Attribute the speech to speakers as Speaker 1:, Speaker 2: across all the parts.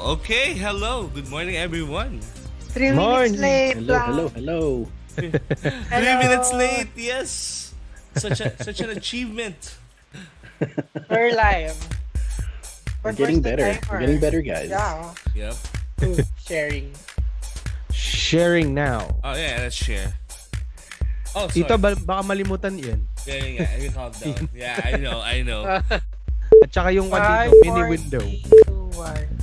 Speaker 1: Okay, hello. Good morning, everyone.
Speaker 2: 3 minutes late.
Speaker 3: Hello.
Speaker 1: 3 minutes late. Yes. Such an achievement.
Speaker 2: We're live.
Speaker 3: We're getting better. We're getting better, guys.
Speaker 2: Yeah.
Speaker 1: Yep.
Speaker 2: Sharing.
Speaker 4: Sharing now.
Speaker 1: Oh yeah, let's share. Oh, sorry.
Speaker 4: Tito, baka malimutan yun.
Speaker 1: Yeah. I can calm down. Yeah, I know.
Speaker 4: At saka yung dito, mini window.
Speaker 2: 2, 1.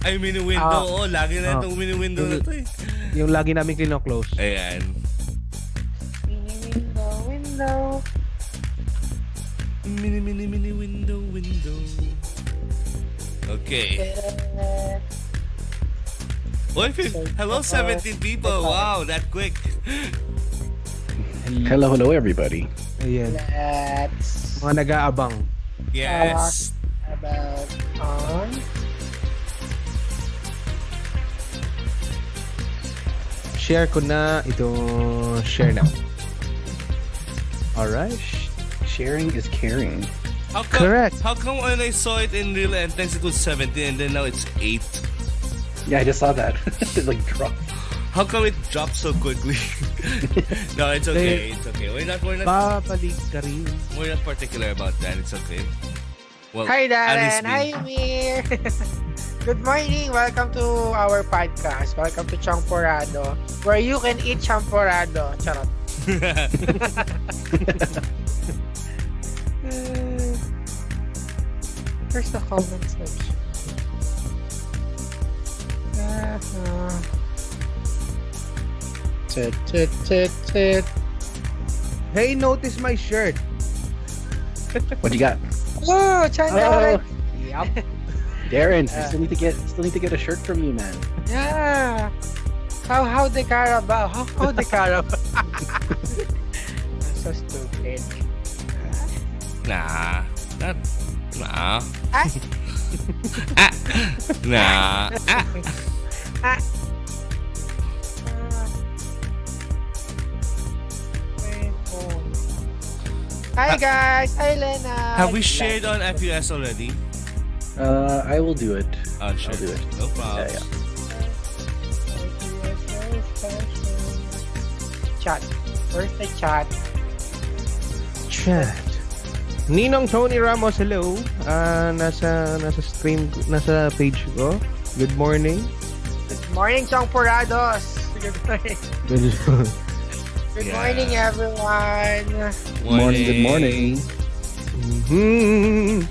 Speaker 1: Ay, mini window. Oh, lagi na itong mini window na to eh.
Speaker 4: Yung lagi namin close.
Speaker 1: Ayan.
Speaker 2: Window.
Speaker 1: Mini window. Okay. Oy, hello 17 people. Wow, that quick.
Speaker 3: Hello, everybody.
Speaker 4: Ayan.
Speaker 2: Let's
Speaker 4: Mga nag-aabang.
Speaker 1: Yes.
Speaker 2: about on.
Speaker 4: Share ko na ito. Share now. Alright.
Speaker 3: Sharing is caring.
Speaker 4: Correct.
Speaker 1: How come when I saw it in real intense it was 17 and then now it's 8?
Speaker 3: Yeah, I just saw that. It like dropped.
Speaker 1: How come it dropped so quickly? No, it's okay. It's okay. We're not
Speaker 4: Papalig ka rin.
Speaker 1: we're not particular about that. It's okay. Well,
Speaker 2: Hi
Speaker 1: at least
Speaker 2: Darren.
Speaker 1: me.
Speaker 2: Hi Mir. Good morning. Welcome to our podcast. Welcome to Tsongporado, where you can eat Tsongporado. Charot. Where's the comment section? Tit.
Speaker 4: Hey, notice my shirt.
Speaker 3: What you got?
Speaker 2: Oh, China.
Speaker 4: Yup.
Speaker 3: Darren, I still need to get a shirt from you, man.
Speaker 2: Yeah. How the Carabao? How the Carabao? So stupid.
Speaker 1: Nah. Nah.
Speaker 2: Ah.
Speaker 1: Nah.
Speaker 2: Ah. Hi guys. Hi Lena.
Speaker 1: Have we shared on FUS already?
Speaker 3: I will do it.
Speaker 1: Oh, sure.
Speaker 3: I'll do it.
Speaker 1: No problem.
Speaker 3: Yeah.
Speaker 2: Chat. Where's the chat?
Speaker 4: Chat. Ninong Tony Ramos, hello. Nasa stream, nasa page ko. Good morning.
Speaker 2: Good morning, Tsongporados. Good morning. Good morning, everyone.
Speaker 3: Good morning.
Speaker 4: Mhm.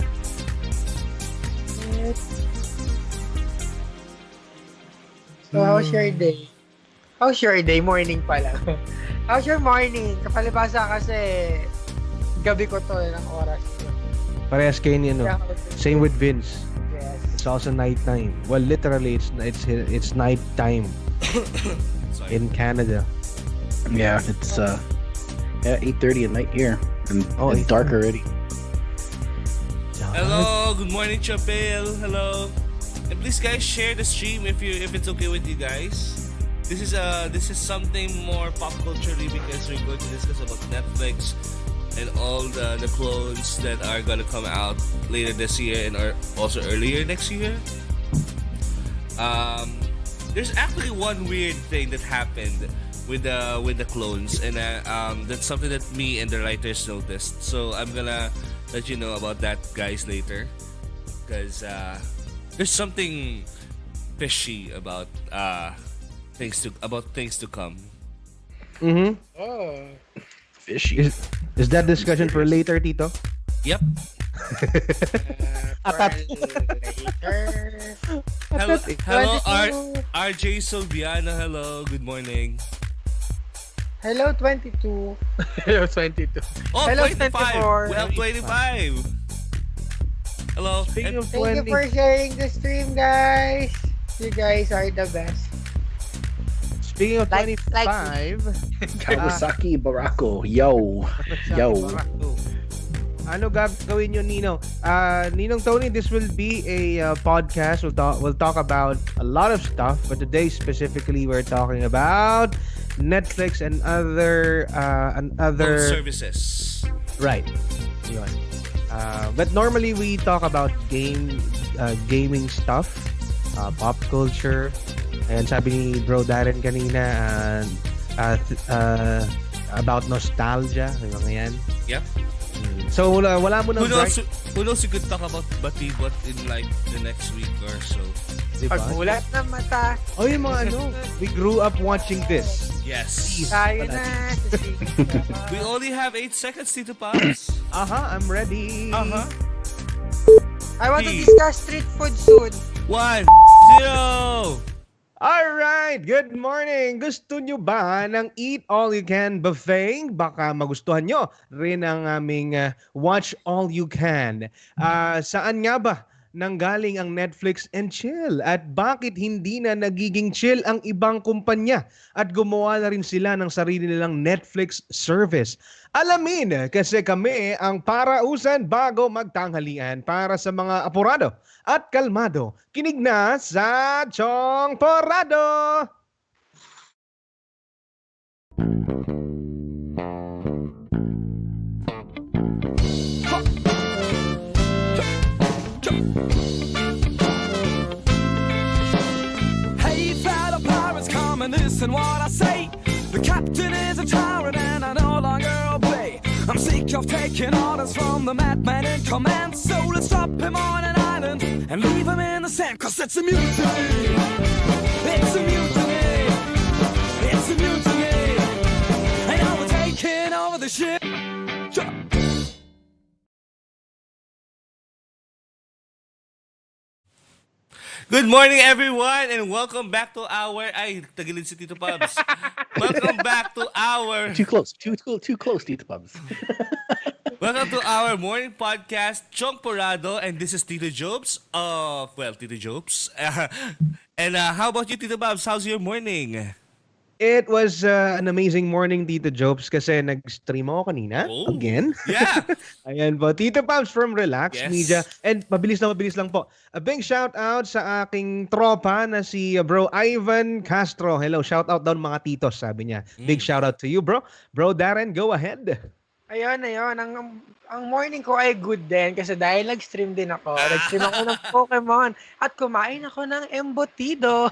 Speaker 2: So, how's your day? How's your day? Morning pa lang. How's your morning? Kapalibasa kasi gabi ko to ng oras.
Speaker 4: Parehas kayo ni ano.
Speaker 2: Yeah,
Speaker 4: Same with Vince.
Speaker 2: yes.
Speaker 4: It's also nighttime. Well, literally, it's night time
Speaker 1: Sorry.
Speaker 4: in Canada.
Speaker 3: Yeah, it's 8:30 at night here, and
Speaker 4: Oh,
Speaker 3: it's dark already.
Speaker 1: Hello, good morning, Chapel. Hello. And please, guys, share the stream if it's okay with you guys. This is something more pop culturally because we're going to discuss about Netflix and all the clones that are gonna come out later this year and also earlier next year. There's actually one weird thing that happened with the clones, and that's something that me and the writers noticed. So I'm gonna let you know about that, guys, later, because there's something fishy about things to come.
Speaker 4: Mm-hmm.
Speaker 2: Oh.
Speaker 3: Fishy.
Speaker 4: Is that discussion for later, Tito?
Speaker 1: Yep.
Speaker 2: Later.
Speaker 1: Hello, RJ Solviano. Hello, good morning.
Speaker 2: Hello, 22.
Speaker 4: Hello, 22.
Speaker 1: Oh,
Speaker 2: Hello,
Speaker 1: 25.
Speaker 2: 24.
Speaker 1: We have 25. Hello.
Speaker 4: Speaking of
Speaker 2: Thank you
Speaker 4: 20,
Speaker 2: for sharing the stream, guys. You guys are the best.
Speaker 4: speaking of
Speaker 2: Like-
Speaker 4: 25,
Speaker 3: Kawasaki Barako, yo.
Speaker 4: ano gagawin yun, Ninong? Ninong Tony, this will be a podcast. We'll talk about a lot of stuff, but today specifically we're talking about Netflix and other
Speaker 1: Services.
Speaker 4: right. Yun. But normally we talk about gaming stuff. pop culture. And sabi ni Bro Darren kanina, about nostalgia, yung mga yan.
Speaker 1: Yeah.
Speaker 4: So wala mo
Speaker 1: Who
Speaker 4: nang
Speaker 1: knows? Who knows? You could talk about Batibot in like the next week or so.
Speaker 4: diba?
Speaker 2: Pagbulat ng mata.
Speaker 4: Oh, yung mga we grew up watching this.
Speaker 1: Yes.
Speaker 2: Tayo na.
Speaker 1: We only have 8 seconds, Tito Pops.
Speaker 4: I'm ready.
Speaker 2: I want to discuss street food soon.
Speaker 1: 1, 0.
Speaker 4: Alright, good morning! Gusto nyo ba ng Eat All You Can buffet? Baka magustuhan nyo rin ang aming Watch All You Can. Saan nga ba nanggaling ang Netflix and chill? At bakit hindi na nagiging chill ang ibang kumpanya? At gumawa na rin sila ng sarili nilang Netflix service. Alamin kasi kami ang parausan bago magtanghalian para sa mga apurado at kalmado. Kinig na sa Tsongporado!
Speaker 5: Hey, fellow pirates, come and listen what I say. The captain is a tyrant and I no longer obey. I'm sick of taking orders from the madman in command. So let's drop him on an island and leave him in the sand. Cause it's a mutiny. It's a mutiny. It's a mutiny. And now we're taking over the ship.
Speaker 1: Good morning, everyone, and welcome back to our... Ay, tagilid si Tito Pubs. Welcome back to our...
Speaker 3: Too close, Tito Pubs.
Speaker 1: Welcome to our morning podcast, Tsongporado, and this is Tito Jobs of... Well, Tito Jobs. And how about you, Tito Pubs? How's your morning?
Speaker 4: It was an amazing morning, Tito Jobs, kasi nag-stream ako kanina.
Speaker 1: Oh.
Speaker 4: Again.
Speaker 1: Yeah.
Speaker 4: Ayan po. Tito Pubs from Relax
Speaker 1: Yes.
Speaker 4: Media. And mabilis lang po. A big shout out sa aking tropa na si Bro Ivan Castro. Hello, shout out daw mga titos, sabi niya. Big shout out to you, bro. Bro Darren, go ahead.
Speaker 2: Ayun. Ang morning ko ay good din kasi dahil nag-stream din ako. Nag-stream ako ng Pokemon at kumain ako ng embutido.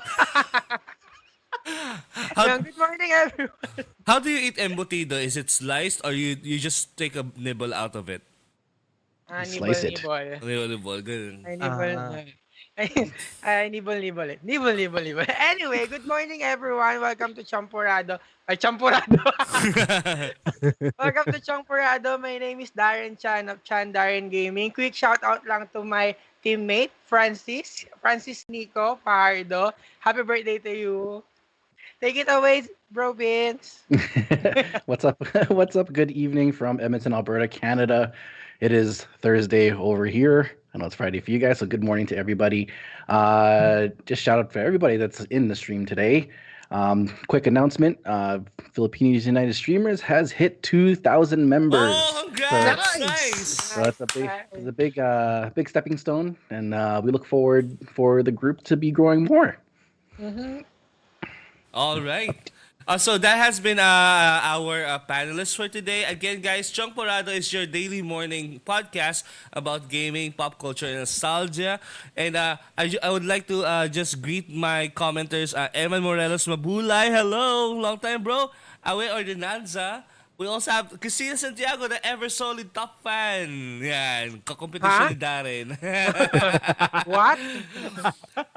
Speaker 2: Good morning, everyone.
Speaker 1: How do you eat embutido? Is it sliced or you just take a nibble out of it?
Speaker 3: Slice it.
Speaker 1: Nibble, good.
Speaker 2: Nibble. Anyway, good morning, everyone. Welcome to Tsongporado. Tsongporado. Welcome to Tsongporado. My name is Darren Chan of Chan Darren Gaming. Quick shout out lang to my teammate, Francis Nico Pardo. Happy birthday to you. Take it away, Bro Vince.
Speaker 3: What's up? What's up? Good evening from Edmonton, Alberta, Canada. It is Thursday over here. I know it's Friday for you guys, so good morning to everybody. Just shout out for everybody that's in the stream today. Quick announcement: Filipinos United Streamers has hit 2,000 members.
Speaker 1: Oh, congrats!
Speaker 2: Nice.
Speaker 1: Nice.
Speaker 3: So that's a big stepping stone, and we look forward for the group to be growing more.
Speaker 1: All right. So that has been our panelists for today. Again, guys, Tsongporado is your daily morning podcast about gaming, pop culture, and nostalgia. And I would like to just greet my commenters. Eman Morelos Mabulay, hello, long time bro. Awe Ordinanza. We also have Christina Santiago, the ever-solid top fan. Yan, kakompetisyon ni Darren.
Speaker 2: What?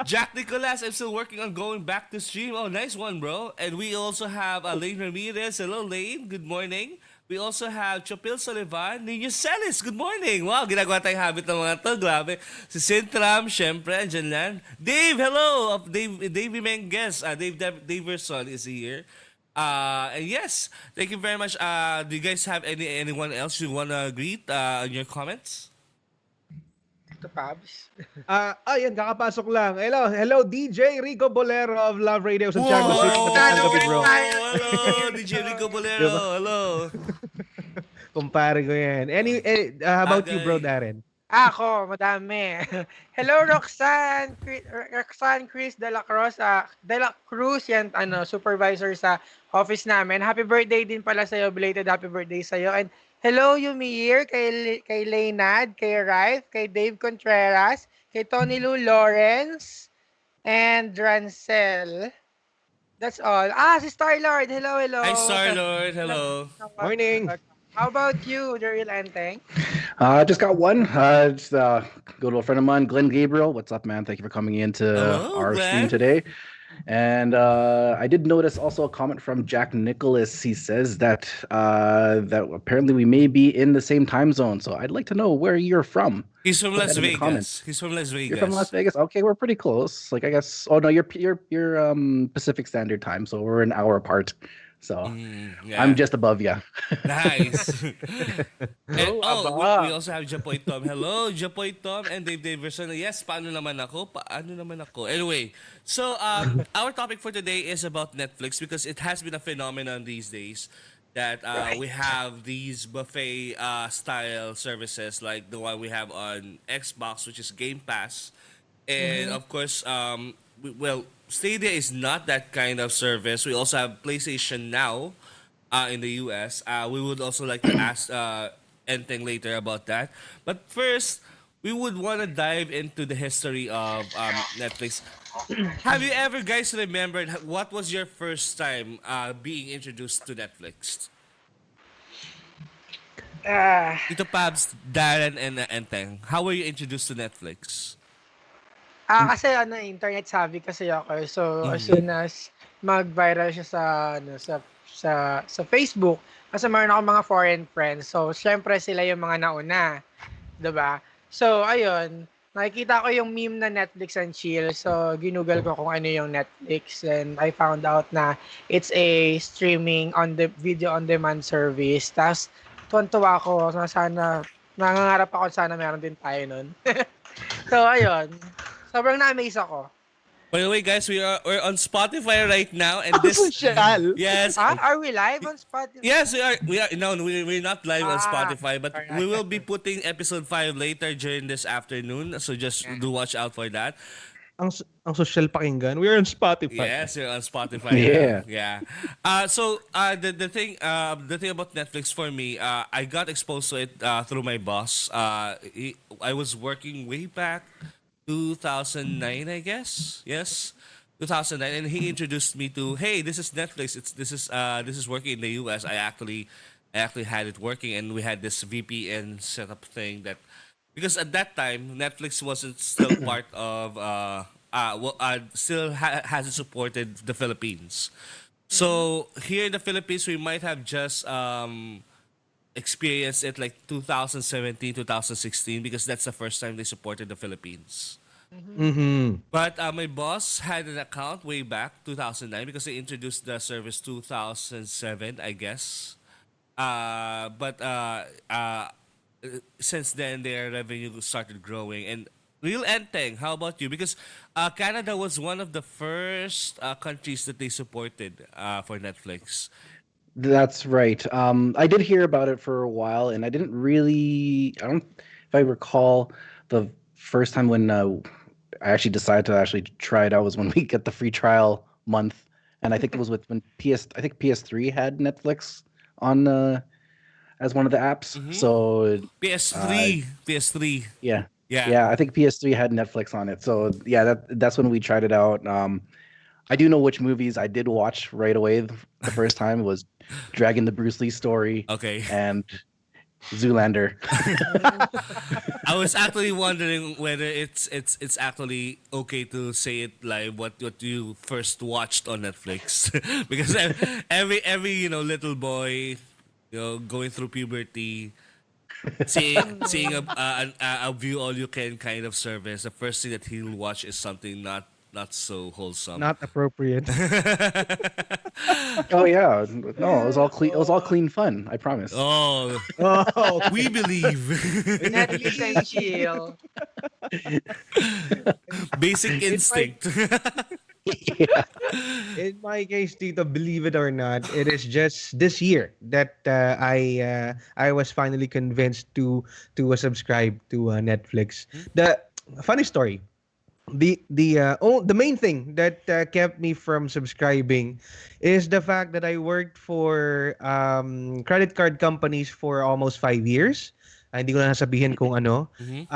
Speaker 1: Jack Nicolas, I'm still working on going back to stream. Oh, nice one, bro. And we also have Lane Ramirez. Hello, Lane. Good morning. We also have Chopil Sullivan. Nino Celis, good morning. Wow, ginagawa tayong habit ng mga to. Grabe. Si Sintram, syempre, andyan lang. Dave, hello. Dave Menges. Dave Daverson is here. And yes, thank you very much. Do you guys have anyone else you want to greet on your comments?
Speaker 2: Ito, Pabs.
Speaker 4: Ayan, kakapasok lang. Hello, DJ Rico Bolero of Love Radio Santiago City.
Speaker 1: Whoa!
Speaker 4: Magandang gabi, bro.
Speaker 1: Hello, DJ Rico Bolero. Hello.
Speaker 4: Kumpare ko yan. How about you, bro Darren?
Speaker 2: Ako, madami. Hello, Roxanne Chris de la Cruz, yan, supervisor sa office namin. Happy birthday din pala sa'yo, belated happy birthday sa'yo. And hello, Yumir, kay Leynad, kay Rife, kay Dave Contreras, kay Tony Lou Lawrence, and Rancel. That's all. Si Star-Lord. Hello,
Speaker 1: Hi,
Speaker 2: hello.
Speaker 1: Star Lord.
Speaker 2: Welcome,
Speaker 1: Hello.
Speaker 4: Morning.
Speaker 2: welcome. How about you, the real Enteng?
Speaker 3: Just got one. Just go to a friend of mine, Glenn Gabriel. What's up, man? Thank you for coming into
Speaker 1: Hello,
Speaker 3: our stream
Speaker 1: Glenn.
Speaker 3: today. And I did notice also a comment from Jack Nicholas. He says that that apparently we may be in the same time zone. So I'd like to know where you're from.
Speaker 1: He's from
Speaker 3: Put
Speaker 1: Las
Speaker 3: that in the comments.
Speaker 1: Vegas. He's from Las
Speaker 3: You're from Las
Speaker 1: Vegas.
Speaker 3: Vegas. Okay, we're pretty close. Like I guess. Oh no, you're Pacific Standard Time, so we're an hour apart. So I'm
Speaker 1: Yeah.
Speaker 3: just above you.
Speaker 1: Nice. And,
Speaker 2: Oh,
Speaker 1: we
Speaker 2: aba.
Speaker 1: also have Japoy Tom. Hello, Japoy Tom and Dave Daverson. Yes, paano naman ako? Paano naman ako? Anyway, so our topic for today is about Netflix because it has been a phenomenon these days that we have these buffet style services like the one we have on Xbox, which is Game Pass. And of course, Stadia is not that kind of service. We also have PlayStation Now in the US. We would also like to ask anything later about that. But first, we would want to dive into the history of Netflix. Have you ever, guys, remembered what was your first time being introduced to Netflix?
Speaker 2: Ah,
Speaker 1: Tito Pabs, Darren, and Enteng, how were you introduced to Netflix?
Speaker 2: kasi internet savvy kasi ako. So, as
Speaker 1: Mhm.
Speaker 2: soon as mag-viral siya sa Facebook, kasi meron ako mga foreign friends. So, syempre sila yung mga nauna, 'di ba? So, ayun, nakikita ko yung meme na Netflix and chill. So, ginugol ko kung ano yung Netflix and I found out na it's a streaming on the video on demand service. Tas tuwan-tuwa ako na sana nangangarap ako sana meron din tayo nun. So, ayun. Sobrang na-amaze ako.
Speaker 1: By the way, guys, we're on Spotify right now, and this
Speaker 4: Social.
Speaker 1: yes,
Speaker 2: Are we live on Spotify?
Speaker 1: yes, we are no, we're not live on Spotify, but
Speaker 2: alright.
Speaker 1: we will be putting episode 5 later during this afternoon, so just do watch out for that.
Speaker 4: Ang social pakinggan. We're on Spotify.
Speaker 1: Yes, you're on Spotify.
Speaker 3: Yeah.
Speaker 1: Yeah. The thing about Netflix for me, I got exposed to it through my boss. I was working way back 2009, I guess. Yes. 2009, and he introduced me to, hey, this is Netflix. This is working in the US. I actually had it working, and we had this VPN setup thing that, because at that time Netflix wasn't still part of hasn't supported the Philippines. So here in the Philippines, we might have just experienced it like 2017, 2016, because that's the first time they supported the Philippines.
Speaker 4: Mm-hmm.
Speaker 1: But my boss had an account way back 2009 because they introduced the service 2007, I guess. But since then, their revenue started growing. And real Enteng, how about you? Because Canada was one of the first countries that they supported for Netflix.
Speaker 3: That's right. I did hear about it for a while, and I didn't really. I don't. If I recall, the first time when I actually decided to actually try it out was when we get the free trial month, and I think it was when I think PS3 had Netflix on as one of the apps.
Speaker 1: Mhm.
Speaker 3: So
Speaker 1: PS3.
Speaker 3: yeah,
Speaker 1: Yeah.
Speaker 3: yeah, I think PS3 had Netflix on it. So yeah, that's when we tried it out. I do know which movies I did watch right away. The first time was Dragon the Bruce Lee story
Speaker 1: Okay.
Speaker 3: and Zoolander.
Speaker 1: I was actually wondering whether it's actually okay to say it live what you first watched on Netflix because every little boy going through puberty, seeing a view all you can kind of service, the first thing that he'll watch is something not so wholesome.
Speaker 4: Not appropriate.
Speaker 3: Oh yeah, no, it was all clean. It was all clean fun. I promise.
Speaker 1: Oh,
Speaker 4: Oh,
Speaker 1: we believe.
Speaker 2: Netflix and chill.
Speaker 1: Basic instinct.
Speaker 3: Yeah.
Speaker 4: in my case, Tito, believe it or not, it is just this year that I was finally convinced to subscribe to Netflix. The funny story. The main thing that kept me from subscribing is the fact that I worked for credit card companies for almost 5 years. Hindi ko na sabihin kung ano.
Speaker 1: Mhm.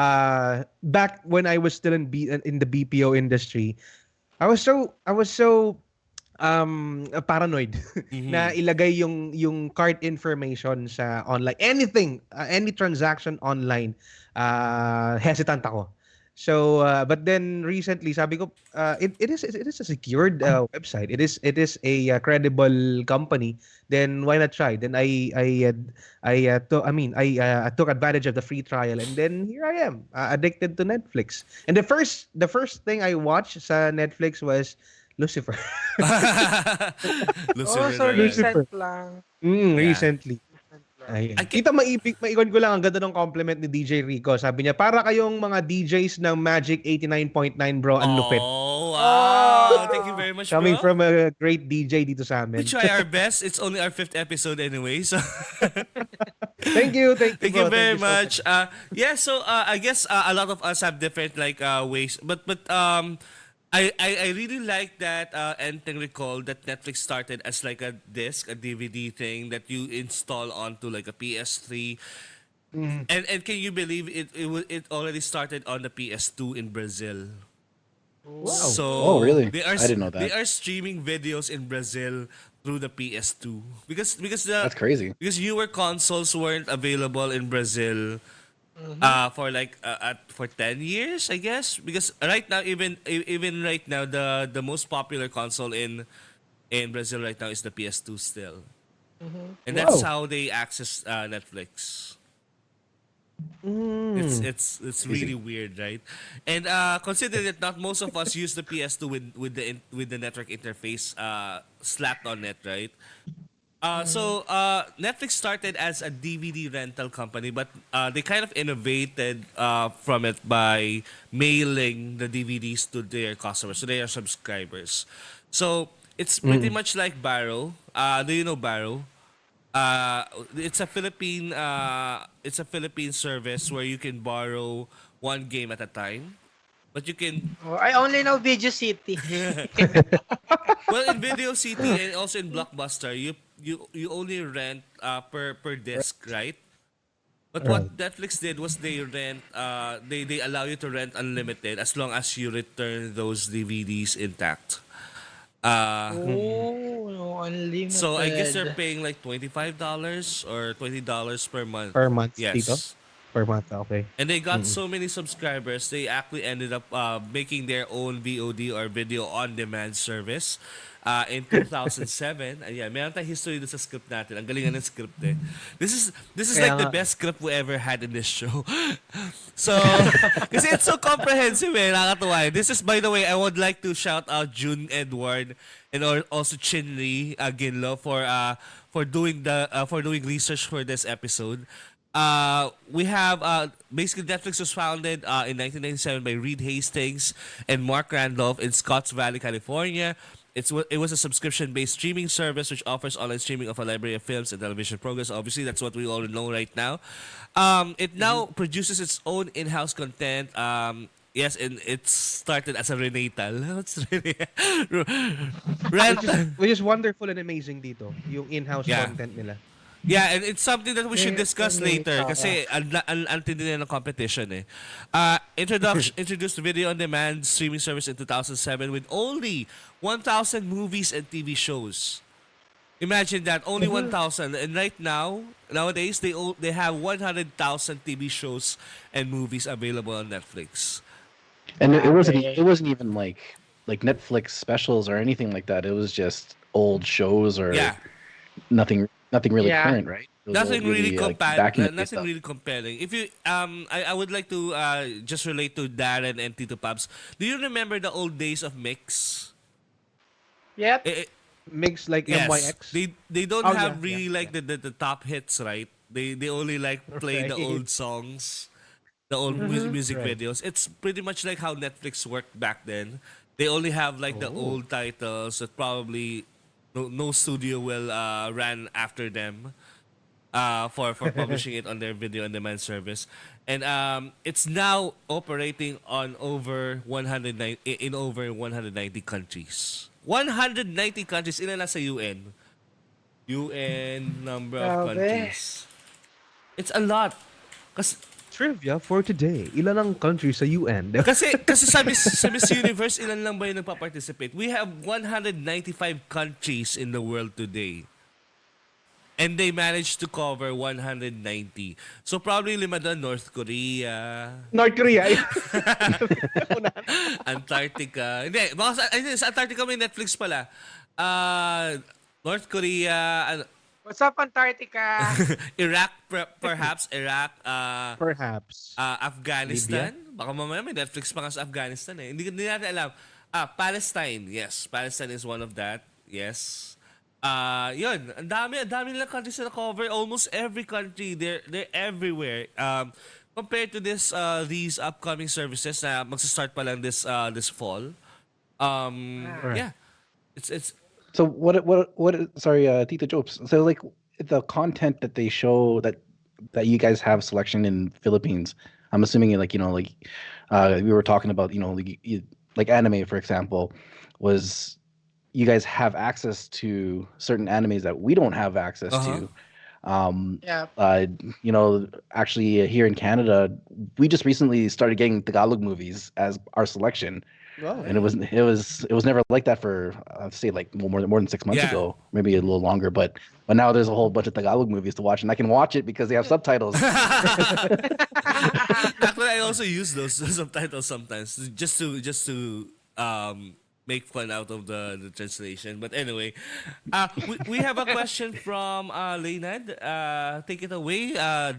Speaker 4: Back when I was still in the BPO industry, I was so paranoid na
Speaker 1: Mhm.
Speaker 4: ilagay yung cart information sa online, anything, any transaction online, hesitant ako. So but then recently sabi ko, it is a secured website, it is a credible company, then why not try. Then I took advantage of the free trial, and then here I am, addicted to Netflix. And the first thing I watched sa Netflix was Lucifer.
Speaker 2: Oh,
Speaker 1: Lucifer
Speaker 2: so
Speaker 1: na rin.
Speaker 2: recent
Speaker 4: Lucifer.
Speaker 2: lang.
Speaker 1: Yeah.
Speaker 4: Recently.
Speaker 2: Recent lang.
Speaker 1: I
Speaker 4: Ayan.
Speaker 1: ca-
Speaker 4: Kita maigon ko lang ang ganda ng compliment ni DJ Rico. Sabi niya, para kayong mga DJs ng Magic 89.9, bro, ang lupit.
Speaker 1: Oh, wow. Thank you
Speaker 2: Oh!
Speaker 1: very much,
Speaker 4: Coming
Speaker 1: bro.
Speaker 4: from a great DJ dito sa
Speaker 1: We
Speaker 4: amin.
Speaker 1: try our best. It's only our fifth episode anyway, so
Speaker 4: Thank you,
Speaker 1: thank you
Speaker 4: bro. Thank
Speaker 1: very
Speaker 4: you so much.
Speaker 1: much. Yeah, so I guess a lot of us have different like ways, but I really like that Enteng recall that Netflix started as like a disc, a DVD thing that you install onto like a PS3.
Speaker 4: Mhm.
Speaker 1: And can you believe it already started on the PS2 in Brazil?
Speaker 4: Wow.
Speaker 3: Oh,
Speaker 1: So
Speaker 3: really? I didn't know
Speaker 1: they
Speaker 3: that.
Speaker 1: are streaming videos in Brazil through the PS2
Speaker 3: That's crazy.
Speaker 1: because newer consoles weren't available in Brazil for like for 10 years, I guess, because right now even right now the most popular console in Brazil right now is the PS2 still. And that's
Speaker 4: Wow.
Speaker 1: how they access Netflix. It's
Speaker 4: Mm.
Speaker 1: it's it's really
Speaker 3: Crazy.
Speaker 1: weird, right? And consider that not most of us use the PS2 with the network interface slapped on it, right? Netflix started as a DVD rental company, but they kind of innovated from it by mailing the DVDs to their customers, to their subscribers. So it's pretty
Speaker 4: Mm.
Speaker 1: much like Barrow. Do you know Barrow? It's a Philippine service where you can borrow one game at a time, but you can
Speaker 2: Oh, I only know Video City.
Speaker 1: well in Video City and also in Blockbuster you only rent per disc, right? But what
Speaker 4: Right.
Speaker 1: Netflix did was they allow you to rent unlimited as long as you return those DVDs intact. Uh
Speaker 2: Oh, no,
Speaker 1: so I guess they're
Speaker 2: unlimited.
Speaker 1: paying like $25 or $20 per month.
Speaker 4: Per month, Tito?
Speaker 1: Yes.
Speaker 4: Per month, okay.
Speaker 1: And they got
Speaker 4: Mm.
Speaker 1: so many subscribers, they actually ended up making their own VOD or video on demand service in 2007. And yeah, meron tayong history doon sa script natin. Ang galingan ng script eh. This is
Speaker 2: Kaya
Speaker 1: like the
Speaker 2: nga.
Speaker 1: best script we ever had in this show. So, kasi it's so comprehensive eh. Nakakatuwa eh. This is, by the way, I would like to shout out June Edward and also Chinri Ginlo for doing research for this episode. We have basically Netflix was founded in 1997 by Reed Hastings and Mark Randolph in Scotts Valley, California. It was a subscription-based streaming service which offers online streaming of a library of films and television programs. Obviously, that's what we all know right now. It now produces its own in-house content. Yes, and it started as a renatal. What's
Speaker 4: Which is,
Speaker 1: rental?
Speaker 4: which is wonderful and amazing dito, yung in-house
Speaker 1: Yeah.
Speaker 4: content nila.
Speaker 1: Yeah, and it's something that we should discuss later
Speaker 2: Renatal.
Speaker 1: kasi ang tindi na ng competition eh. Introduced video on demand streaming service in 2007 with only 1,000 movies and TV shows. Imagine that, only 1,000, and right now nowadays they have 100,000 TV shows and movies available on Netflix.
Speaker 3: And
Speaker 2: Grabe.
Speaker 3: it wasn't even like Netflix specials or anything like that. It was just old shows or
Speaker 1: Yeah.
Speaker 3: nothing really
Speaker 2: Yeah.
Speaker 3: current, right? It was all
Speaker 1: Nothing really
Speaker 3: like, back in the day
Speaker 1: nothing
Speaker 3: stuff.
Speaker 1: really compelling. If you I would like to just relate to Darren and Tito Pabs. Do you remember the old days of Mix?
Speaker 2: Yep.
Speaker 1: Eh, eh,
Speaker 4: Mix like
Speaker 1: yes.
Speaker 4: MYX.
Speaker 1: They don't
Speaker 4: Oh,
Speaker 1: have
Speaker 4: yeah,
Speaker 1: really
Speaker 4: yeah,
Speaker 1: like the top hits, right? They only like play the
Speaker 4: Right.
Speaker 1: old songs, the old music
Speaker 4: Right.
Speaker 1: videos. It's pretty much like how Netflix worked back then. They only have like the
Speaker 4: Oh.
Speaker 1: old titles that probably no studio will ran after them for publishing it on their video on demand service. And it's now operating on over 190 in over 190 countries. 190 countries. Ilan na sa UN? UN number of
Speaker 2: Grabe.
Speaker 1: countries. It's a lot. Kasi
Speaker 4: Trivia for today. Ilan ang country sa UN?
Speaker 1: Kasi sa Miss Universe, ilan lang ba yung nagpa-participate? We have 195 countries in the world today. And they managed to cover 190. So probably lima doon, North Korea,
Speaker 4: North Korea.
Speaker 1: Antarctica. Hindi, baka sa Antarctica may Netflix pala. North Korea,
Speaker 2: What's up, Antarctica?
Speaker 1: Iraq, perhaps, Iraq,
Speaker 4: Perhaps.
Speaker 1: Afghanistan. Baka mamaya may Netflix pa nga sa Afghanistan eh. Hindi natin alam. Palestine. Yes, Palestine is one of that. Yes. Yun, ang dami nilang countries na cover. Almost every country, they're everywhere. Compared to these upcoming services na magsa-start pa lang this fall. Yeah. It's
Speaker 3: So what? Sorry, Tito Jopes. So like the content that they show that you guys have selection in Philippines. I'm assuming like we were talking about like anime, for example, was you guys have access to certain animes that we don't have access to.
Speaker 2: Yeah.
Speaker 3: Actually here in Canada, we just recently started getting Tagalog movies as our selection.
Speaker 4: Wow.
Speaker 3: And it was never like that for I'd say like more than 6 months
Speaker 1: Yeah.
Speaker 3: ago, maybe a little longer. But now there's a whole bunch of Tagalog movies to watch, and I can watch it because they have subtitles.
Speaker 1: Actually, I also use those subtitles sometimes just to make fun out of the translation. But anyway, we have a question from Leonard. Take it away,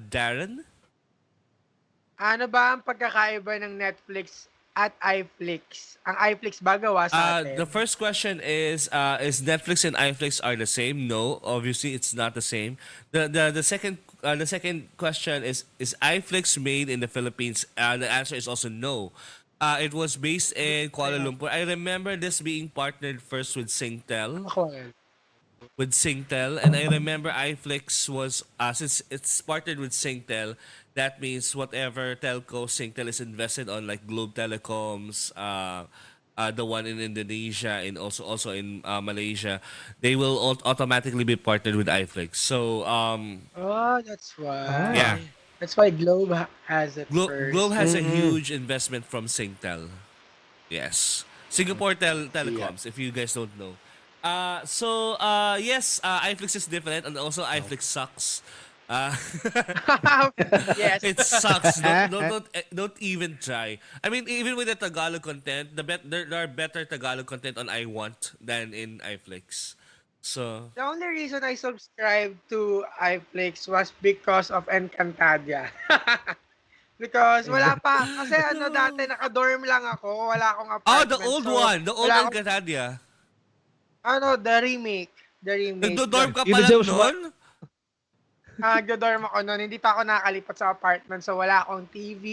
Speaker 1: Darren.
Speaker 2: Ano ba ang pagkakaiba ng Netflix at iFlix? Ang iFlix ba gawa sa atin?
Speaker 1: The first question is Netflix and iFlix are the same? No, obviously it's not the same. The second question is iFlix made in the Philippines? The answer is also no. It was based in Kuala Lumpur. I remember this being partnered first with Singtel. And I remember iFlix was since it's partnered with Singtel, that means whatever telco Singtel is invested on, like Globe Telecoms, the one in Indonesia, and also in Malaysia, they will automatically be partnered with iFlix. So
Speaker 2: Oh, that's why.
Speaker 1: Yeah.
Speaker 2: That's why Globe has it first.
Speaker 1: Globe has a huge investment from Singtel. Yes. Singapore Telecoms, if you guys don't know. Yes, iFlix is different, and also iFlix sucks.
Speaker 2: Yes.
Speaker 1: It sucks. Don't even try. I mean, even with the Tagalog content, there are better Tagalog content on iWant than in iFlix. So
Speaker 2: The only reason I subscribed to iFlix was because of Encantadia. Because wala pa. Kasi dati naka-dorm lang ako. Wala akong apartment.
Speaker 1: the old
Speaker 2: so
Speaker 1: one, the old
Speaker 2: wala akong-
Speaker 1: Encantadia.
Speaker 2: The remake. The remake.
Speaker 1: Nagdo-dorm ka pa
Speaker 4: Even
Speaker 1: lang
Speaker 4: those
Speaker 1: noon?
Speaker 2: Nagdo-dorm ako noon. Hindi pa ako nakakalipat sa apartment. So wala akong TV.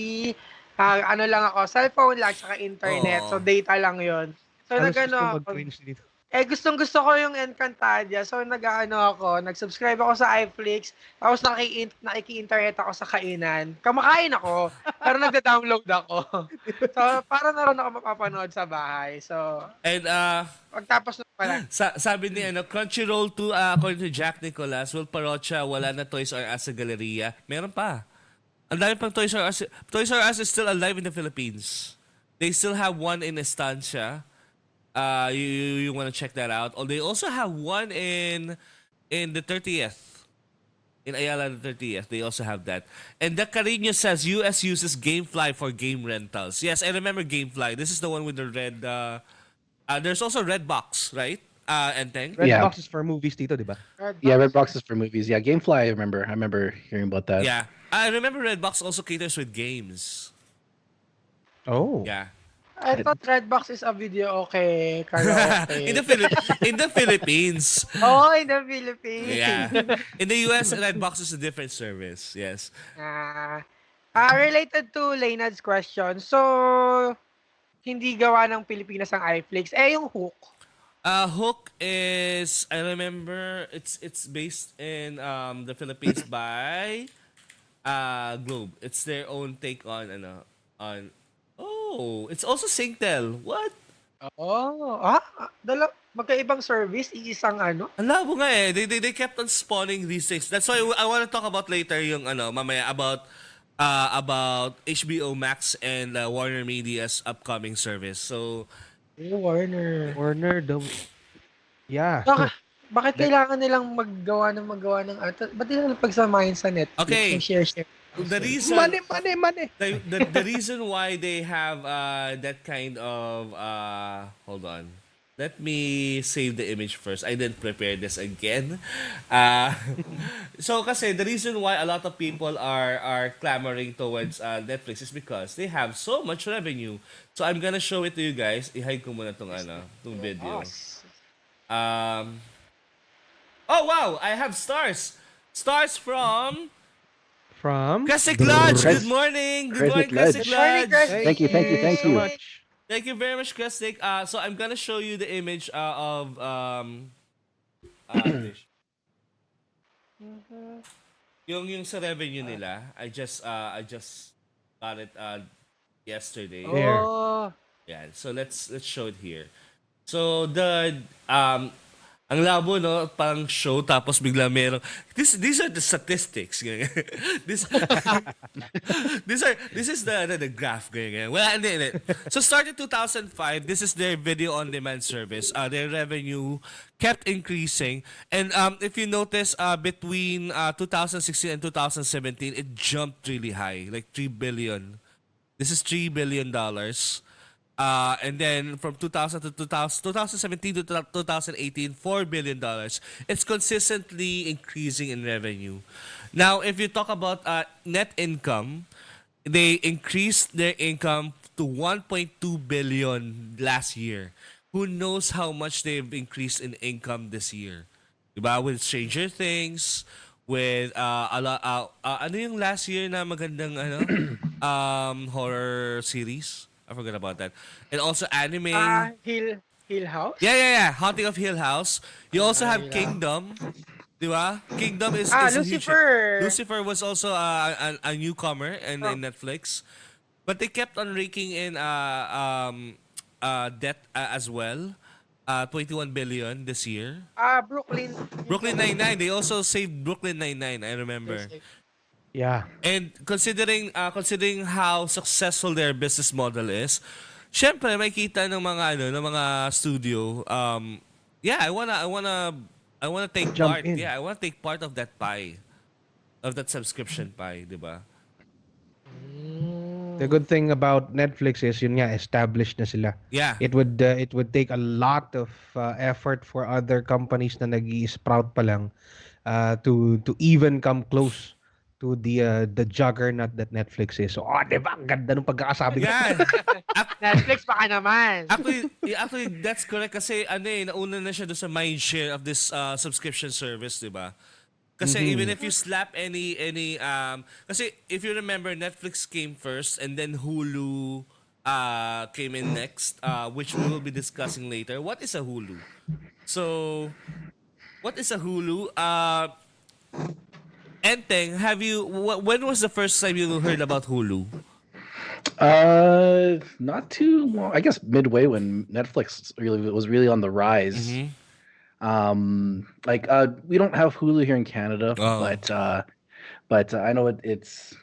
Speaker 2: Ano lang ako, cellphone lang, saka internet.
Speaker 1: Oo.
Speaker 2: So data lang yon. So
Speaker 4: Alas
Speaker 2: nagano
Speaker 4: gusto
Speaker 2: ako.
Speaker 4: mag-cringe dito.
Speaker 2: Gustong-gusto ko yung Encantadia. So, nag-subscribe ako sa iFlix. Tapos, nakiki-internet ako sa kainan. Kamakain ako, pero nagda-download ako. So, para na rin ako mapapanood sa bahay. So,
Speaker 1: And
Speaker 2: pagtapos na pala.
Speaker 1: sabi ni Crunchyroll 2, according to Jack Nicolas, Will Parocha, wala na Toys R Us sa Galleria. Meron pa. Ang dami pang Toys R Us. Toys R Us is still alive in the Philippines. They still have one in Estancia. You want to check that out. Oh, they also have one in the 30th. In Ayala the 30th, they also have that. And the Carino says US uses GameFly for game rentals. Yes, I remember GameFly. This is the one with the red. There's also Redbox, right? Enteng.
Speaker 4: Red
Speaker 3: Yeah.
Speaker 4: boxes for movies dito, di ba?
Speaker 3: Yeah, red boxes for movies. Yeah, GameFly. I remember hearing about that.
Speaker 1: Yeah, I remember Redbox also caters with games.
Speaker 4: Oh.
Speaker 1: Yeah.
Speaker 2: I thought Redbox is a video karaoke.
Speaker 1: in the Philippines.
Speaker 2: Oh, in the Philippines.
Speaker 1: Yeah. In the US, Redbox is a different service. Yes.
Speaker 2: Related to Leonard's question, so, hindi gawa ng Pilipinas ang iFlix. Yung Hook.
Speaker 1: Hook is, I remember it's based in the Philippines by Globe. It's their own take on it's also Singtel. What?
Speaker 2: Magkaibang service, iisang ano?
Speaker 1: Ang labo nga eh. They kept on spawning these things. That's why I want to talk about later yung mamaya about about HBO Max and Warner Media's upcoming service. So
Speaker 2: Warner.
Speaker 4: Warner, yeah.
Speaker 2: Bakit
Speaker 4: That
Speaker 2: kailangan nilang maggawa ng ba't nila pagsamahin sa Netflix?
Speaker 1: okay,
Speaker 2: Share
Speaker 1: the
Speaker 2: kasi.
Speaker 1: reason
Speaker 4: money.
Speaker 1: the reason why they have that kind of hold on. Let me save the image first. I didn't prepare this again. Uh, so kasi the reason why a lot of people are clamoring towards Netflix is because they have so much revenue. So I'm gonna show it to you guys. I-hide ko muna tong video. Um, oh wow, I have stars. Stars from
Speaker 4: From
Speaker 1: Classic Lodge.
Speaker 3: Chris-
Speaker 1: Good morning. Good
Speaker 3: Crescent
Speaker 1: morning, Classic
Speaker 3: Lodge.
Speaker 2: Good morning,
Speaker 1: Lodge.
Speaker 2: Chris.
Speaker 3: Thank you.
Speaker 4: so much.
Speaker 1: Thank you very much, Classic. So I'm gonna show you the image of dish. Yung sa revenue nila. I just got it yesterday.
Speaker 4: There.
Speaker 2: Oh,
Speaker 1: Yeah. So let's show it here. So ang labo no, parang show tapos bigla merong these are the statistics. Ganyan. this this is the graph ganyan. Well, hindi. So started 2005, this is their video on demand service. Their revenue kept increasing, and if you notice between 2016 and 2017 it jumped really high, like 3 billion. This is $3 billion. And then from 2000 to 2017 to 2018, $4 billion. It's consistently increasing in revenue. Now, if you talk about net income, they increased their income to 1.2 billion last year. Who knows how much they've increased in income this year? Diba? With Stranger Things, with a lot, ano yung last year na magandang horror series? I forgot about that. And also anime.
Speaker 2: Hill House?
Speaker 1: Yeah. Haunting of Hill House. You also have
Speaker 2: Yeah.
Speaker 1: Kingdom. Diba? Kingdom is a huge.
Speaker 2: Lucifer.
Speaker 1: Lucifer was also a newcomer in Netflix. But they kept on raking in debt as well. 21 billion this year.
Speaker 2: Brooklyn.
Speaker 1: Brooklyn Nine-Nine. They also saved Brooklyn Nine-Nine, I remember.
Speaker 4: Yeah.
Speaker 1: And considering how successful their business model is, syempre may kita ng mga ng mga studio. Yeah, I wanna take
Speaker 4: Jump
Speaker 1: part.
Speaker 4: in.
Speaker 1: Yeah, I wanna take part of that pie, of that subscription pie, di ba?
Speaker 4: The good thing about Netflix is yun nga, established na sila.
Speaker 1: Yeah.
Speaker 4: It would take a lot of effort for other companies na nag-i-sprout pa lang to even come close to the juggernaut that Netflix is. So, diba? Ang ganda ng pagkakasabi ko.
Speaker 1: Yeah.
Speaker 2: Netflix baka naman.
Speaker 1: Actually, that's correct kasi nauna na siya doon sa mindshare of this subscription service, di ba? Kasi even if you slap any kasi if you remember, Netflix came first and then Hulu came in next, which we will be discussing later. What is a Hulu? So, what is a Hulu? Enteng, when was the first time you heard about Hulu?
Speaker 3: Not too long. I guess midway when Netflix was really on the rise. We don't have Hulu here in Canada,
Speaker 1: Oh.
Speaker 3: but I know it's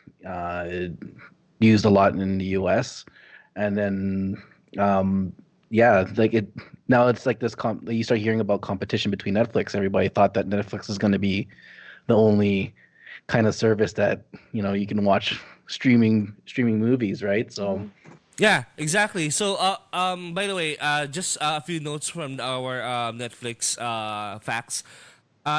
Speaker 3: used a lot in the US, and then now it's like this you start hearing about competition between Netflix. Everybody thought that Netflix is going to be the only kind of service that you can watch streaming movies, right? So
Speaker 1: Yeah, exactly. So, by the way, just a few notes from our Netflix facts.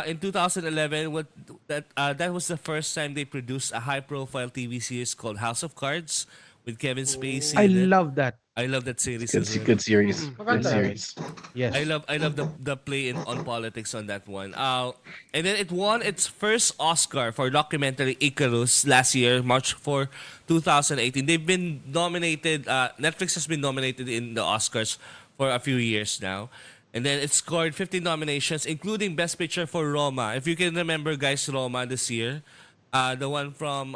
Speaker 1: In 2011, that was the first time they produced a high-profile TV series called House of Cards with Kevin Spacey.
Speaker 4: I
Speaker 1: in it.
Speaker 4: love that.
Speaker 1: I love that series.
Speaker 3: good,
Speaker 1: as well.
Speaker 3: good series. Good
Speaker 2: Maganda.
Speaker 3: series.
Speaker 4: Yes.
Speaker 1: I love the play on politics on that one. And then it won its first Oscar for documentary Icarus last year, March 4, 2018. They've been nominated. Netflix has been nominated in the Oscars for a few years now, and then it scored 15 nominations, including Best Picture for Roma. If you can remember, guys, Roma this year, the one from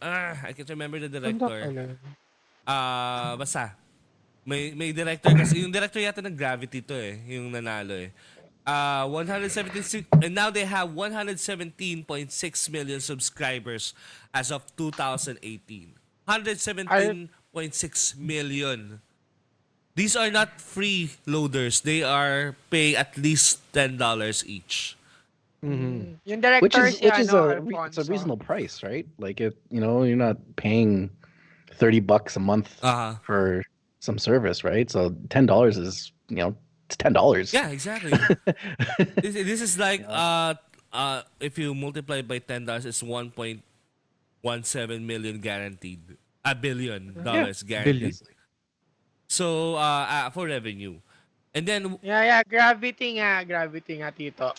Speaker 1: I can't remember the director. Basta. May director kasi. Yung director yata ng Gravity to yung nanalo 176, and now they have 117.6 million subscribers as of 2018.
Speaker 2: Are
Speaker 1: 117.6 million. These are not free loaders. They are pay at least $10 each.
Speaker 2: yung
Speaker 3: which
Speaker 2: director
Speaker 3: is
Speaker 2: si
Speaker 3: which is
Speaker 2: ano,
Speaker 3: it's a
Speaker 2: Alfonso.
Speaker 3: reasonable price, right? Like it, you're not paying $30 a month
Speaker 1: Uh-huh.
Speaker 3: for some service, right? So $10 is it's $10.
Speaker 1: Yeah, exactly. This is like if you multiply by $10, it's 1.17 million guaranteed. $1 billion
Speaker 3: Yeah,
Speaker 1: guaranteed.
Speaker 4: Billion.
Speaker 1: So for revenue. And then
Speaker 2: Yeah, Gravity nga, Tito.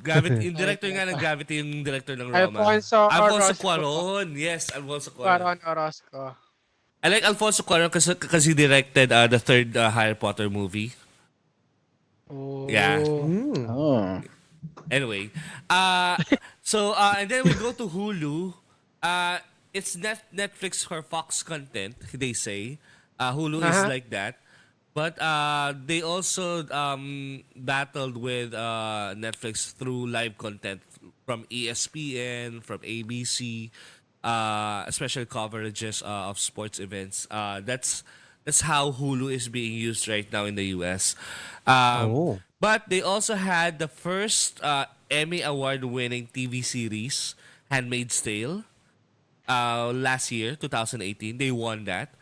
Speaker 1: Gravity, yung
Speaker 2: Ay,
Speaker 1: director nga ng Gravity, yung director ng Roma.
Speaker 2: Alfonso
Speaker 1: Alfonso
Speaker 2: Orozco.
Speaker 1: Cuarón. Yes, Alfonso Cuarón.
Speaker 2: Cuaron Orozco.
Speaker 1: I like Alfonso Cuarón because he directed the third Harry Potter movie.
Speaker 2: Oh.
Speaker 1: Yeah.
Speaker 3: Oh,
Speaker 1: Anyway, and then we go to Hulu. It's Netflix for Fox content, they say. Hulu is like that. But they also battled with Netflix through live content from ESPN, from ABC, especially coverages of sports events. That's how Hulu is being used right now in the US.
Speaker 4: Oh.
Speaker 1: But they also had the first Emmy award-winning TV series, Handmaid's Tale, last year, 2018. They won that.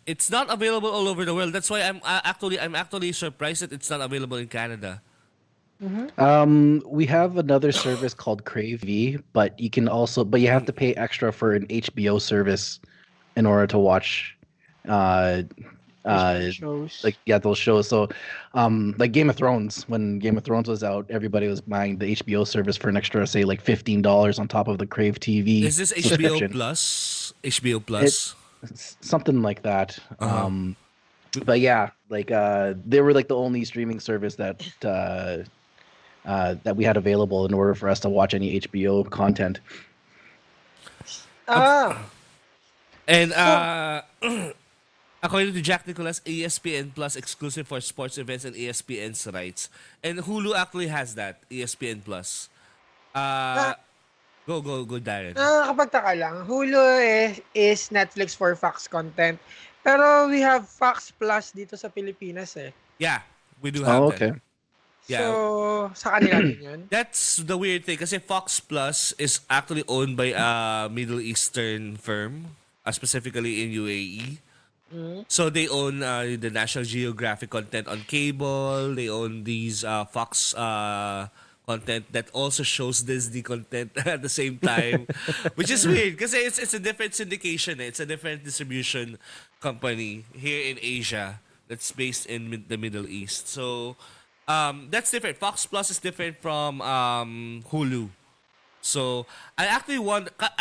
Speaker 1: It's not available all over the world. That's why I'm actually surprised that it's not available in Canada.
Speaker 3: we have another service called Crave TV, but you have to pay extra for an HBO service in order to watch
Speaker 2: Shows.
Speaker 3: those shows. So like Game of Thrones, when Game of Thrones was out, everybody was buying the HBO service for an extra, say, like $15 on top of the Crave TV.
Speaker 1: Is this HBO
Speaker 3: subscription.
Speaker 1: Plus? HBO Plus?
Speaker 3: Something like that.
Speaker 1: Uh-huh.
Speaker 3: But yeah, like they were like the only streaming service that we had available in order for us to watch any HBO content.
Speaker 1: And according to Jack Nicholas, ESPN Plus exclusive for sports events and ESPN's rights. And Hulu actually has that, ESPN Plus. Go, Darren.
Speaker 2: Nakakapagtaka lang. Hulu is Netflix for Fox content. Pero we have Fox Plus dito sa Pilipinas eh.
Speaker 1: Yeah, we do have
Speaker 3: Oh,
Speaker 1: that.
Speaker 3: okay.
Speaker 1: Yeah.
Speaker 2: So, sa kanila din yun.
Speaker 1: That's the weird thing kasi Fox Plus is actually owned by a Middle Eastern firm, specifically in UAE. So they own the National Geographic content on cable. They own these Fox content that also shows Disney content at the same time, which is weird because it's a different syndication. It's a different distribution company here in Asia that's based in the Middle East. So that's different. Fox Plus is different from Hulu. So I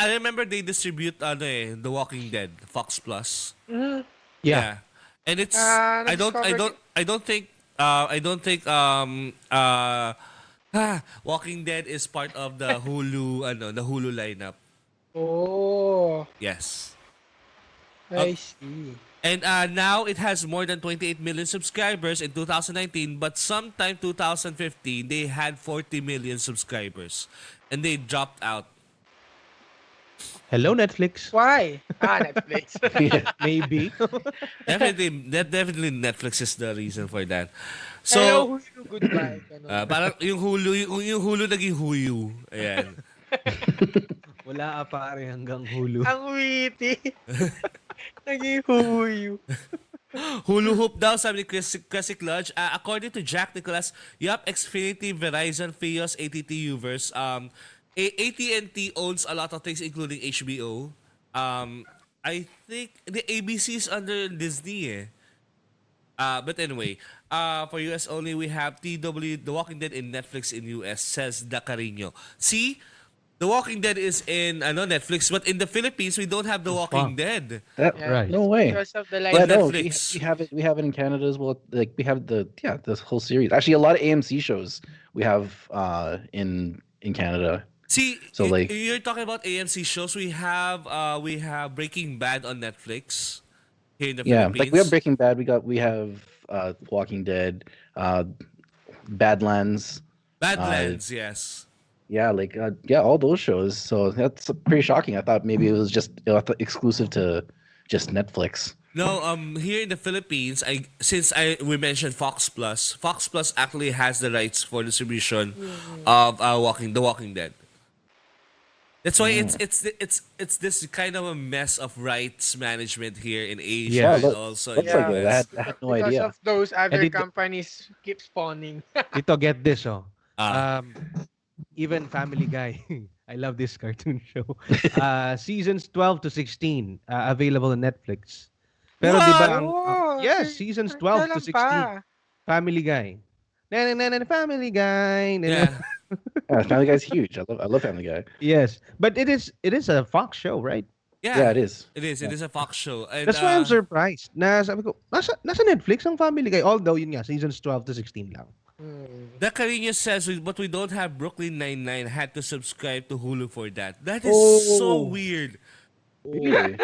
Speaker 1: remember they distribute The Walking Dead, Fox Plus.
Speaker 4: Yeah.
Speaker 1: And it's
Speaker 2: na-discover
Speaker 1: I don't think Walking Dead is part of the Hulu the Hulu lineup.
Speaker 2: Oh,
Speaker 1: Yes.
Speaker 2: I see.
Speaker 1: And now it has more than 28 million subscribers in 2019, but sometime 2015 they had 40 million subscribers and they dropped out.
Speaker 4: Hello, Netflix.
Speaker 2: Why? Netflix.
Speaker 4: Maybe.
Speaker 1: Definitely Netflix is the reason for that. So
Speaker 2: Hello, Hulu, goodbye. Ganun.
Speaker 1: parang yung Hulu naging Huyu. Ayan.
Speaker 4: Wala pare hanggang Hulu.
Speaker 2: Ang witty. Naging huyu.
Speaker 1: Hulu Hoop daw, sabi ni Classic Lodge. According to Jack Nicholas, yup, Xfinity, Verizon, Fios, ATT, Uverse. AT&T owns a lot of things, including HBO. I think the ABC is under Disney eh. But anyway, for US only, we have TW, The Walking Dead in Netflix in US, says Dacarino. See? The Walking Dead is in Netflix, but in the Philippines, we don't have The Walking Dead.
Speaker 2: Yeah.
Speaker 4: Right.
Speaker 3: No way.
Speaker 2: Because of the
Speaker 3: Yeah,
Speaker 2: live
Speaker 3: no,
Speaker 1: Netflix.
Speaker 3: we have it in Canada as well. Like we have this whole series. Actually, a lot of AMC shows we have in Canada.
Speaker 1: See,
Speaker 3: So, like-
Speaker 1: you're talking about AMC shows. We have Breaking Bad on Netflix here in the
Speaker 3: Yeah,
Speaker 1: Philippines.
Speaker 3: like we have Breaking Bad. We have Walking Dead. Badlands.
Speaker 1: Badlands, yes.
Speaker 3: Yeah, like yeah, all those shows. So that's pretty shocking. I thought maybe it was just exclusive to just Netflix.
Speaker 1: No, here in the Philippines, we mentioned Fox Plus actually has the rights for distribution of The Walking Dead. That's why it's this kind of a mess of rights management here in Asia
Speaker 3: Yeah,
Speaker 1: and also in
Speaker 3: looks
Speaker 1: the
Speaker 3: like it.
Speaker 1: US.
Speaker 3: I had no
Speaker 2: Because
Speaker 3: idea.
Speaker 2: of those other
Speaker 4: it-
Speaker 2: companies keep spawning.
Speaker 4: Dito, get this, oh.
Speaker 1: Ah.
Speaker 4: Even Family Guy. I love this cartoon show. Seasons 12 to 16 available on Netflix. Pero di
Speaker 1: What?
Speaker 4: ba
Speaker 2: Oh,
Speaker 4: yes, seasons 12 to
Speaker 2: kailan
Speaker 4: 16.
Speaker 2: pa?
Speaker 4: Family Guy. Family Guy.
Speaker 1: Yeah.
Speaker 3: Yeah, Family Guy's huge. I love Family Guy.
Speaker 4: Yes, but it is a Fox show, right?
Speaker 3: Yeah, it is.
Speaker 1: It is. It is a Fox show. And
Speaker 4: That's why I'm surprised. Na sabi ko, nasa Netflix ang Family Guy. Although yun nga, seasons 12 to 16 lang.
Speaker 1: the Carino says, but we don't have Brooklyn Nine-Nine. Had to subscribe to Hulu for that. That is so weird.
Speaker 3: Really?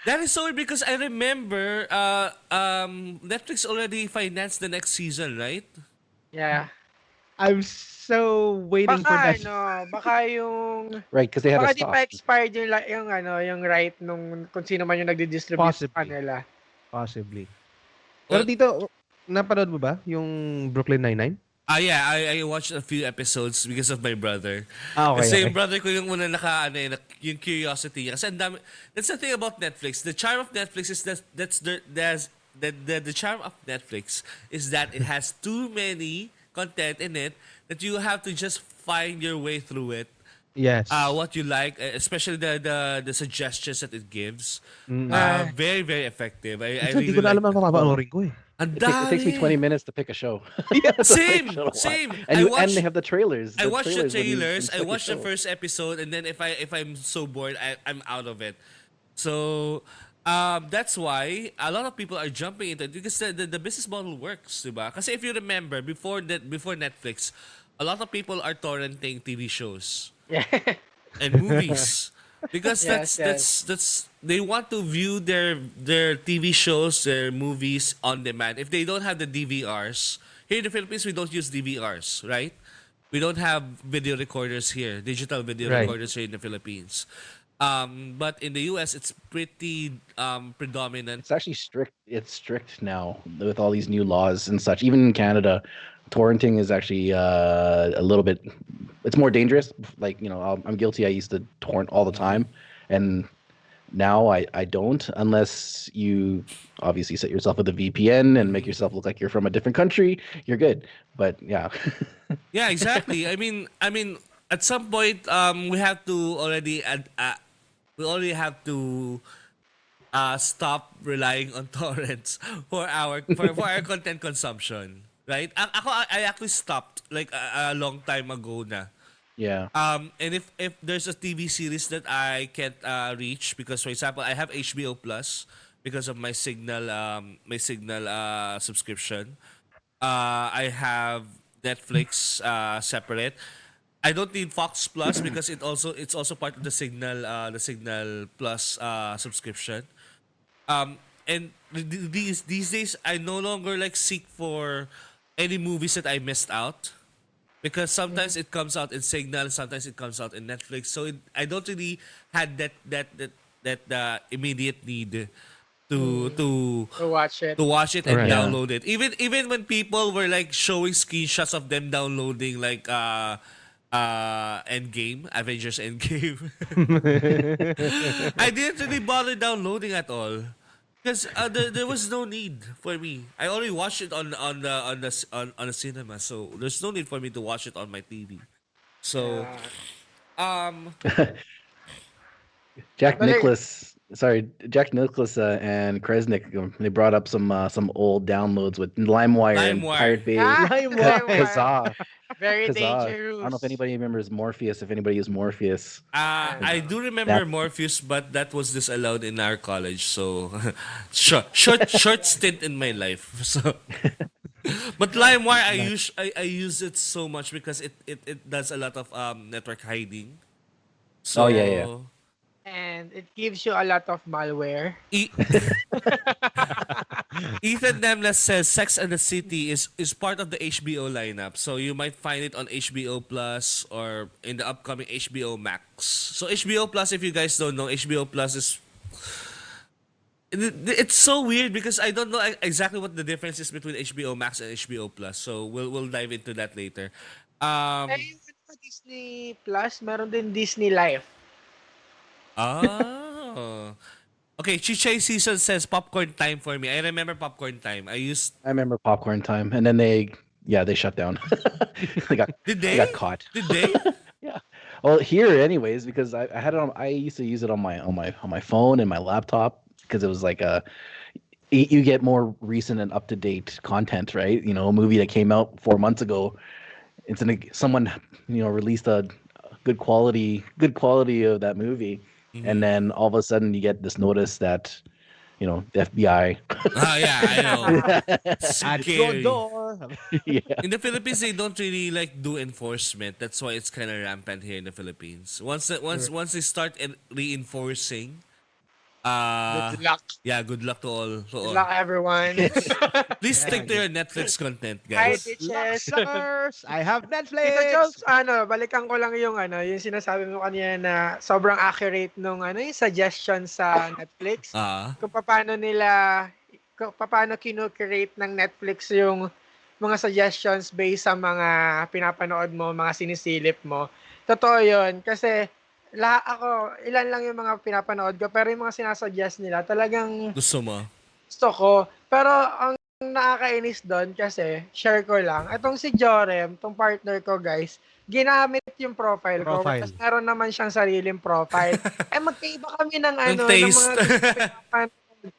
Speaker 1: That is so weird because I remember Netflix already financed the next season, right?
Speaker 2: Yeah.
Speaker 4: I'm so waiting for
Speaker 2: Baka
Speaker 4: that.
Speaker 2: baka yung
Speaker 3: Right, because they had
Speaker 2: baka
Speaker 3: to
Speaker 2: di
Speaker 3: stop.
Speaker 2: pa expired yung right nung kung sino man yung nagdi-distribute sa
Speaker 4: Possibly.
Speaker 2: kanila.
Speaker 4: Possibly. Pero
Speaker 1: Well-
Speaker 4: dito, napanood mo ba yung Brooklyn Nine-Nine?
Speaker 1: Yeah, I watched a few episodes because of my brother.
Speaker 4: Ah, okay,
Speaker 1: Kasi
Speaker 4: okay.
Speaker 1: yung brother ko yung una yung curiosity niya. Kasi ang dami, that's the thing about Netflix. The charm of Netflix is the charm of Netflix is that it has too many content in it that you have to just find your way through it.
Speaker 4: Yes.
Speaker 1: What you like, especially the suggestions that it gives. Very, very effective. I
Speaker 4: Ito,
Speaker 1: really
Speaker 4: hindi ko na alam
Speaker 1: like
Speaker 4: ang papanoorin ko eh.
Speaker 1: Ang
Speaker 3: It takes me
Speaker 1: dami.
Speaker 3: 20 minutes to pick a show.
Speaker 1: Same,
Speaker 3: Show to watch.
Speaker 1: same.
Speaker 3: And,
Speaker 1: I
Speaker 3: and
Speaker 1: watched-
Speaker 3: they have the trailers.
Speaker 1: I watched the
Speaker 3: when you
Speaker 1: trailers. I
Speaker 3: pick a
Speaker 1: watched the
Speaker 3: show.
Speaker 1: first episode, and then if I'm so bored, I'm out of it. So that's why a lot of people are jumping into it because the business model works, diba? Kasi if you remember before Netflix, a lot of people are torrenting TV shows
Speaker 2: Yeah.
Speaker 1: and movies because
Speaker 2: Yes,
Speaker 1: that's they want to view their TV shows, their movies on demand. If they don't have the DVRs, here in the Philippines we don't use DVRs, right? We don't have video recorders here, digital video
Speaker 4: Right.
Speaker 1: recorders here in the Philippines. But in the US it's pretty predominant.
Speaker 3: It's actually strict. It's strict now with all these new laws and such. Even in Canada, torrenting is actually a little bit. It's more dangerous. Like I'm guilty. I used to torrent all the time, and now I don't unless you obviously set yourself with a VPN and make yourself look like you're from a different country. You're good. But yeah,
Speaker 1: Yeah, exactly. I mean, at some point, we have to already have to stop relying on torrents for our content consumption, right? I actually stopped like a long time ago na.
Speaker 3: yeah.
Speaker 1: And if there's a TV series that I can't reach because, for example, I have HBO Plus because of my Signal subscription. I have Netflix separate. I don't need Fox Plus because it's also part of the Signal Plus subscription. And these days I no longer like seek for any movies that I missed out because sometimes it comes out in Signal, sometimes it comes out in Netflix. So I don't really had that immediate need to
Speaker 2: To watch it.
Speaker 1: and
Speaker 4: Right.
Speaker 1: download it. Even when people were like showing screenshots of them downloading like Endgame, Avengers Endgame. I didn't really bother downloading at all. Because there was no need for me. I only watched it on the cinema, so there's no need for me to watch it on my TV. So,
Speaker 3: Jack
Speaker 2: But
Speaker 3: Jack Nicholas and Kresnik, they brought up some old downloads with LimeWire and
Speaker 1: LimeWire.
Speaker 3: Pirate Bay,
Speaker 2: LimeWire.
Speaker 3: Kazaa.
Speaker 2: Very
Speaker 3: Kazaa.
Speaker 2: dangerous.
Speaker 3: I don't know if anybody remembers Morpheus. If anybody used Morpheus,
Speaker 1: I do remember
Speaker 3: That-
Speaker 1: Morpheus, but that was disallowed in our college. So, short stint in my life. So, but LimeWire, I use it so much because it does a lot of network hiding. So,
Speaker 3: Oh, yeah.
Speaker 2: And it gives you a lot of malware.
Speaker 1: E- Ethan Nemles says Sex and the City is part of the HBO lineup. So you might find it on HBO Plus or in the upcoming HBO Max. So HBO Plus, if you guys don't know, HBO Plus is it's so weird because I don't know exactly what the difference is between HBO Max and HBO Plus. So we'll dive into that later.
Speaker 2: yung ano pa, Disney Plus, meron din Disney Life.
Speaker 1: Oh. Okay, Chichay Season says popcorn time for me. I remember popcorn time.
Speaker 3: I remember popcorn time, and then they shut down. they got
Speaker 1: Did
Speaker 3: they
Speaker 1: they?
Speaker 3: got caught.
Speaker 1: Did they?
Speaker 3: Yeah. Well, here anyways, because I had it on. I used to use it on my phone and my laptop because it was like you get more recent and up to date content, right? You know, a movie that came out 4 months ago. Someone released a good quality of that movie, and then all of a sudden you get this notice that the FBI.
Speaker 1: Yeah, I know.
Speaker 4: At your
Speaker 1: Scary.
Speaker 4: door.
Speaker 3: Yeah.
Speaker 1: In the Philippines, they don't really like do enforcement. That's why it's kind of rampant here in the Philippines. Once they start reinforcing,
Speaker 2: Good luck.
Speaker 1: yeah, good luck to all.
Speaker 2: Good luck, everyone.
Speaker 1: Please stick to your Netflix content,
Speaker 2: Hi,
Speaker 1: guys.
Speaker 2: bitches.
Speaker 4: Suckers! I have
Speaker 2: Tito
Speaker 4: Netflix!
Speaker 2: Jobs, balikan ko lang yung yung sinasabi mo kanina na sobrang accurate nung yung suggestion sa Netflix.
Speaker 1: Ah,
Speaker 2: Kung paano kino-create ng Netflix yung mga suggestions based sa mga pinapanood mo, mga sinisilip mo. Totoo yun. Kasi ilan lang yung mga pinapanood ko, pero yung mga sinasuggest nila, talagang
Speaker 1: gusto mo?
Speaker 2: gusto ko. Pero ang nakakainis doon kasi, share ko lang, itong si Jorem, tong partner ko guys, ginamit yung profile ko.
Speaker 4: Profile.
Speaker 2: Tapos meron naman siyang sariling profile. Magkaiba kami ng
Speaker 1: Ng
Speaker 2: ng
Speaker 1: taste.
Speaker 2: mga pinapanood.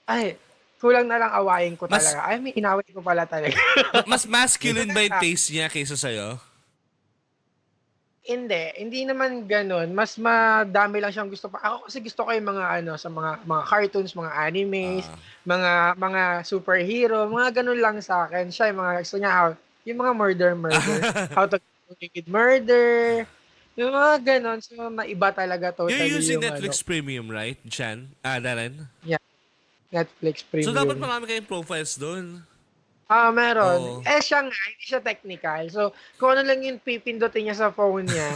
Speaker 2: Ay, kulang na lang awayin ko
Speaker 1: Mas-
Speaker 2: talaga. Ay, may inaway ko pala talaga.
Speaker 1: Mas masculine ba yung taste niya kaysa sa'yo?
Speaker 2: Hindi naman ganoon. Mas madami lang siyang gusto pa. Ako kasi gusto ko yung mga sa mga cartoons, mga animes, mga superhero, mga ganun lang sa akin. Siya yung mga gusto niya, yung mga murder, how to commit murder, yung mga ganun. So, maiba talaga totally
Speaker 1: You're using
Speaker 2: yung
Speaker 1: Netflix Premium, right, Chan? Darren?
Speaker 2: Netflix
Speaker 1: So,
Speaker 2: Premium.
Speaker 1: dapat marami kayong profiles doon. Oo.
Speaker 2: Meron. Siya nga, hindi siya technical. So, kung ano lang yung pipindutin niya sa phone niya,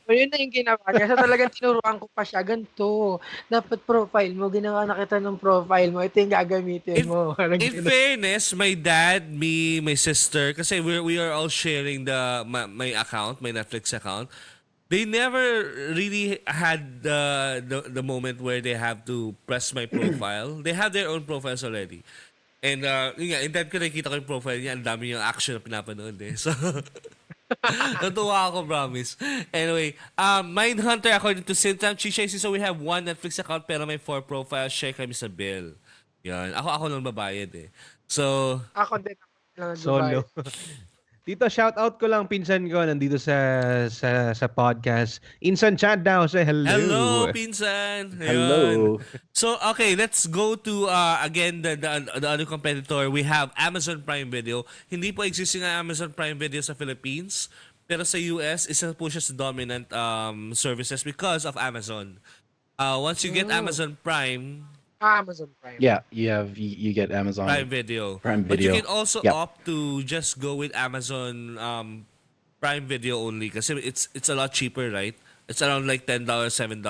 Speaker 2: so, yun na yung ginawa niya. So, talagang tinuruan ko pa siya, ganito. Dapat profile mo, ginawa na kita ng profile mo. Ito yung gagamitin mo. Parang
Speaker 1: In
Speaker 2: ganun.
Speaker 1: fairness, my dad, me, my sister, kasi we are all sharing my account, my Netflix account. They never really had the moment where they have to press my profile. They have their own profiles already. And yun nga, in that ko nakikita ko yung profile niya, ang dami yung action na pinapanood eh. So, natuwa ako, promise. Anyway, Mindhunter, according to Sintam, Chishay, so we have one Netflix account pero may 4 profiles, share kami sa bill. Yan. Ako lang babayad eh. So,
Speaker 2: Ako din lang
Speaker 4: Solo. Dito, shout out ko lang pinsan ko nandito sa podcast. Insan Chan daw, say hello.
Speaker 1: hello, pinsan!
Speaker 3: Hello.
Speaker 1: Ayun. So, okay, let's go to, again, the other competitor. We have Amazon Prime Video. Hindi po existing ang Amazon Prime Video sa Philippines. Pero sa US, isa po siya sa dominant services because of Amazon. Once you get Amazon Prime
Speaker 2: Prime.
Speaker 3: Yeah, you get Amazon
Speaker 1: Prime Video.
Speaker 3: Prime
Speaker 1: But you
Speaker 3: Video.
Speaker 1: can also
Speaker 3: Yep.
Speaker 1: opt to just go with Amazon Prime Video only kasi it's a lot cheaper, right? It's around like $10, $7.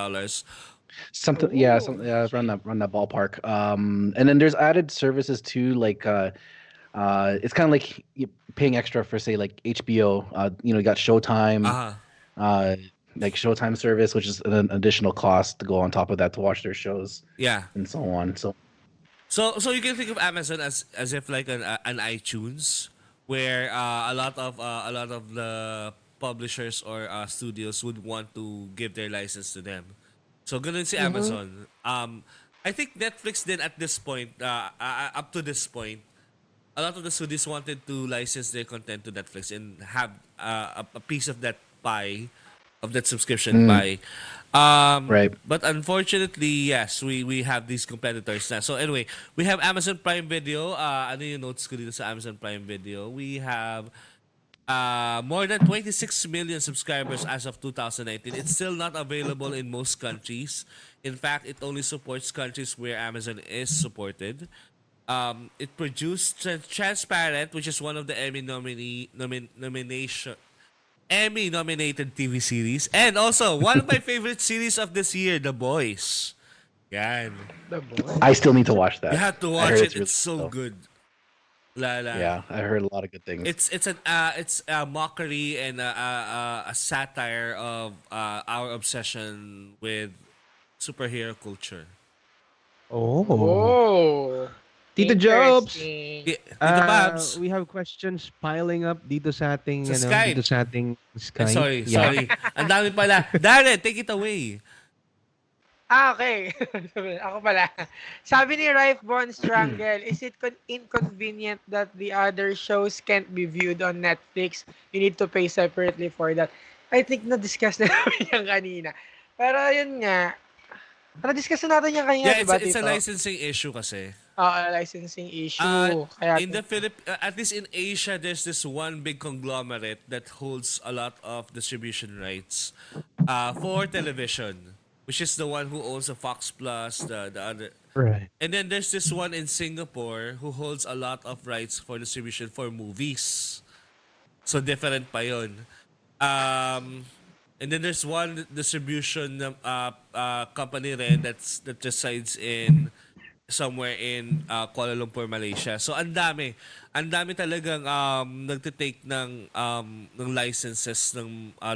Speaker 3: Something, around that ballpark. And then there's added services too, like it's kind of like you paying extra for say like HBO. You got Showtime, like Showtime service, which is an additional cost to go on top of that to watch their shows
Speaker 1: Yeah.
Speaker 3: and so on. So
Speaker 1: So you can think of Amazon as if like an iTunes where a lot of the publishers or studios would want to give their license to them. So ganun si Amazon. I think Netflix then at this point up to this point a lot of the studios wanted to license their content to Netflix and have a piece of that pie of that subscription pie.
Speaker 3: Right.
Speaker 1: But unfortunately, yes, we have these competitors na. So anyway, we have Amazon Prime Video. Ano yung notes ko dito sa Amazon Prime Video? We have more than 26 million subscribers as of 2019. It's still not available in most countries. In fact, it only supports countries where Amazon is supported. It produced Transparent, which is one of the Emmy nominated TV series, and also one of my favorite series of this year, The Boys. Yan.
Speaker 2: The boy.
Speaker 3: I still need to watch that.
Speaker 1: You have to
Speaker 3: I
Speaker 1: watch
Speaker 3: heard
Speaker 1: it.
Speaker 3: it's really
Speaker 1: It's so
Speaker 3: though.
Speaker 1: good. La la.
Speaker 3: Yeah, I heard a lot of good things.
Speaker 1: It's a mockery and a satire of our obsession with superhero culture.
Speaker 4: Oh.
Speaker 2: Oh.
Speaker 4: Tito Jobs.
Speaker 2: Interesting.
Speaker 1: Yeah, Tito Babs.
Speaker 4: We have questions piling up dito sa ating,
Speaker 1: Sa Skype.
Speaker 4: dito sa ating Skype.
Speaker 1: Sorry,
Speaker 4: Yeah.
Speaker 1: sorry. Ang dami pala. Darren, take it away.
Speaker 2: Okay. Ako pala. Sabi ni Rife Von Strangle, is it inconvenient that the other shows can't be viewed on Netflix? You need to pay separately for that. I think na-discuss na namin yan kanina. Pero yun nga, na-discuss na natin yan kanina,
Speaker 1: Yeah,
Speaker 2: diba,
Speaker 1: it's a
Speaker 2: Tito?
Speaker 1: licensing issue kasi.
Speaker 2: Licensing issue. Kaya
Speaker 1: In the at least in Asia, there's this one big conglomerate that holds a lot of distribution rights for television, which is the one who owns the Fox Plus, the other.
Speaker 4: Right.
Speaker 1: And then there's this one in Singapore who holds a lot of rights for distribution for movies. So different pa yun. And then there's one distribution company rin that resides in somewhere in Kuala Lumpur, Malaysia. So ang dami talagang nagte-take ng licenses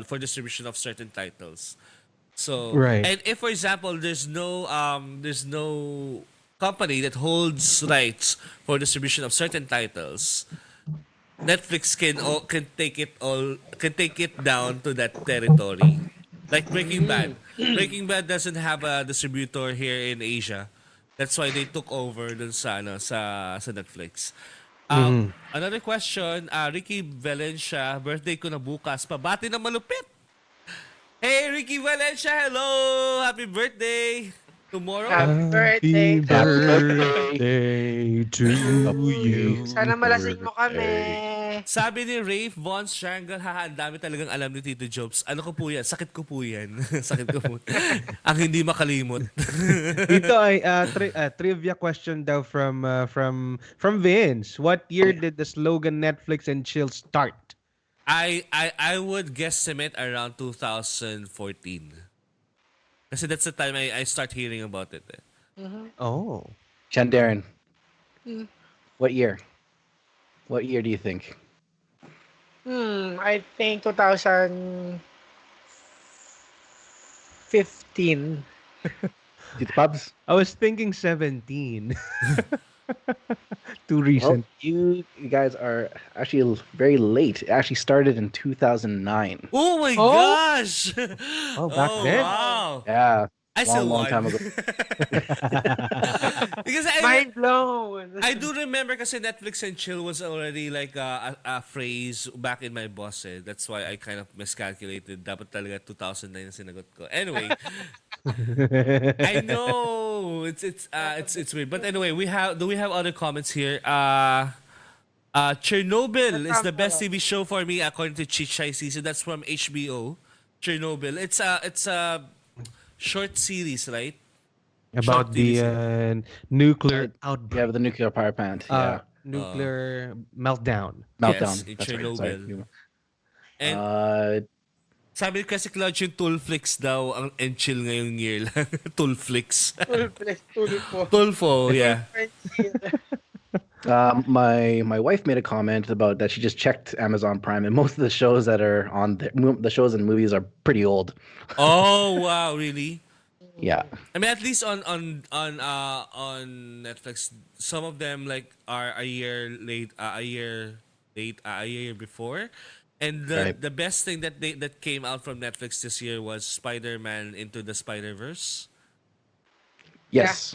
Speaker 1: for distribution of certain titles. So
Speaker 4: Right.
Speaker 1: and if for example there's no company that holds rights for distribution of certain titles, Netflix can take it down to that territory. Like Breaking Bad. Breaking Bad doesn't have a distributor here in Asia. That's why they took over dun sa Netflix. Another question, Ricky Valencia, birthday ko na bukas. Pabati na malupit. Hey Ricky Valencia, hello! Happy birthday! Tomorrow?
Speaker 2: Happy birthday.
Speaker 4: birthday to you.
Speaker 2: Sana malasing mo kami.
Speaker 1: Sabi ni Rafe Von Strangle, haha, ang dami talagang alam ni Tito Jobs. Ano ko po yan? Sakit ko po yan. Sakit ko po. Ang hindi makalimot.
Speaker 4: Dito ay trivia question daw from Vince. What year did the slogan Netflix and chill start?
Speaker 1: I would guesstimate around 2014. Kasi that's the time I start hearing about it.
Speaker 4: Oh.
Speaker 3: Darren, what year? What year do you think?
Speaker 2: I think 2015.
Speaker 3: Tito Pubs?
Speaker 4: I was thinking 17. Too
Speaker 3: Well,
Speaker 4: recent.
Speaker 3: you guys are actually very late. It actually started in 2009.
Speaker 1: Oh my
Speaker 2: Oh?
Speaker 1: gosh!
Speaker 4: Oh, back then?
Speaker 1: Wow!
Speaker 3: Yeah,
Speaker 1: I still
Speaker 3: long
Speaker 1: won.
Speaker 3: time ago.
Speaker 1: Because
Speaker 2: Mind blown.
Speaker 1: I do remember kasi Netflix and chill was already like a phrase back in my boss eh. That's why I kind of miscalculated. Dapat talaga 2009 na sinagot ko. Anyway, I know it's weird. But anyway, do we have other comments here? Chernobyl is the best TV show for me according to Chichay Season. That's from HBO. Chernobyl. It's a short series, right?
Speaker 4: About
Speaker 1: Short
Speaker 4: the nuclear
Speaker 3: Yeah,
Speaker 4: outbreak.
Speaker 3: with the nuclear power plant. Yeah,
Speaker 4: Nuclear meltdown.
Speaker 3: meltdown.
Speaker 1: in
Speaker 3: That's right.
Speaker 1: Chernobyl.
Speaker 3: Sorry.
Speaker 1: And sabi kasi Clutch yung Toolflix daw ang and chill ngayong year lang. Toolflix.
Speaker 2: Tulpo.
Speaker 1: Tulfo, yeah.
Speaker 3: My wife made a comment about that she just checked Amazon Prime, and most of the shows that are on the shows and movies are pretty old.
Speaker 1: Oh wow, really?
Speaker 3: Yeah,
Speaker 1: I mean, at least on Netflix, some of them like are a year before, and
Speaker 3: Right.
Speaker 1: the best thing that came out from Netflix this year was Spider-Man Into the Spider-Verse.
Speaker 3: yes.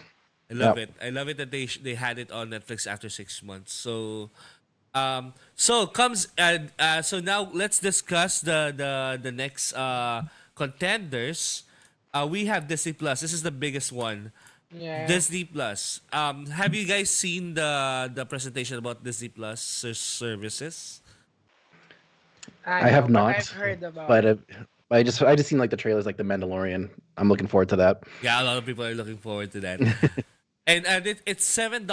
Speaker 1: I love
Speaker 3: Yep.
Speaker 1: it. I love it that they had it on Netflix after 6 months. So, so now let's discuss the next contenders. We have Disney Plus. This is the biggest one.
Speaker 2: Yeah.
Speaker 1: Disney Plus. Have you guys seen the presentation about Disney Plus services?
Speaker 3: I have
Speaker 2: know, but
Speaker 3: not,
Speaker 2: I've heard about
Speaker 3: but
Speaker 2: it.
Speaker 3: I just seen like the trailers, like The Mandalorian. I'm looking forward to that.
Speaker 1: Yeah, a lot of people are looking forward to that. And it's $7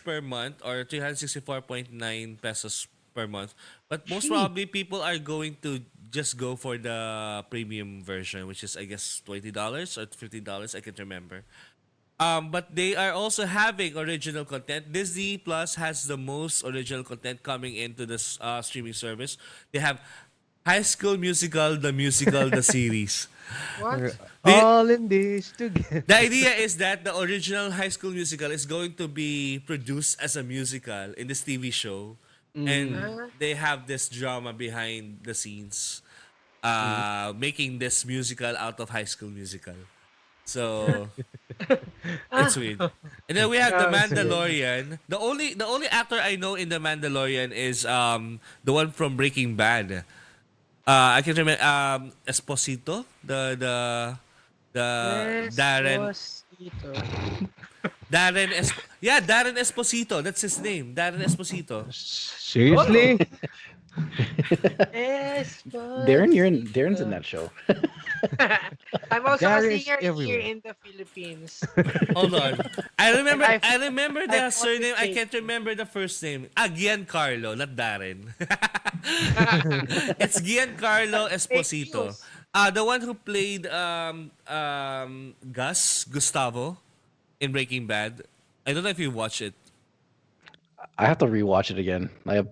Speaker 1: per month or 364.9 pesos per month. But most
Speaker 4: Cheap.
Speaker 1: probably people are going to just go for the premium version, which is I guess $20 or $15. I can't remember. But they are also having original content. Disney Plus has the most original content coming into this streaming service. They have High School Musical, the series.
Speaker 2: What?
Speaker 4: We're
Speaker 1: The,
Speaker 4: all in this together.
Speaker 1: the idea is that the original High School Musical is going to be produced as a musical in this TV show. And
Speaker 2: Uh,
Speaker 1: they have this drama behind the scenes, making this musical out of High School Musical. So it's weird. And then we have the Mandalorian. The only actor I know in the Mandalorian is the one from Breaking Bad. I can remember Esposito, the
Speaker 2: Esposito.
Speaker 1: Darren Esposito. That's his name. Darren Esposito.
Speaker 4: Seriously?
Speaker 3: Darren's in that show.
Speaker 2: I'm also
Speaker 4: There
Speaker 2: a
Speaker 4: is
Speaker 2: singer here
Speaker 4: everywhere.
Speaker 2: in the Philippines.
Speaker 1: Hold on. I remember
Speaker 2: And
Speaker 1: I remember the
Speaker 2: I've
Speaker 1: surname. I
Speaker 2: always
Speaker 1: can't remember the first name. Giancarlo, not Darren. It's Giancarlo Esposito.
Speaker 2: news.
Speaker 1: The one who played Gustavo in Breaking Bad. I don't know if you watch it.
Speaker 3: I have to rewatch it again. I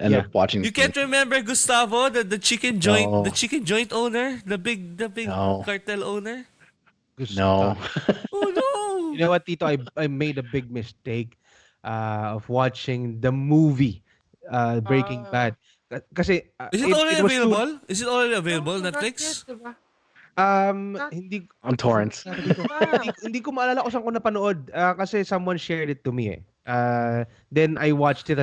Speaker 3: end
Speaker 4: Yeah.
Speaker 3: up watching.
Speaker 1: You can't remember Gustavo, the chicken joint,
Speaker 3: No.
Speaker 1: the chicken joint owner, the big
Speaker 3: No.
Speaker 1: cartel owner.
Speaker 3: No.
Speaker 1: Oh no!
Speaker 4: You know what, Tito? I made a big mistake of watching the movie Breaking
Speaker 2: Ah.
Speaker 4: Bad. Kasi
Speaker 1: Is it already
Speaker 4: was too-
Speaker 1: available? Is it already available on
Speaker 2: No, not
Speaker 1: Netflix?
Speaker 2: yet, diba?
Speaker 4: hindi
Speaker 3: On torrents.
Speaker 4: hindi ko maalala kung saan ko napanood kasi someone shared it to me eh. Then I watched it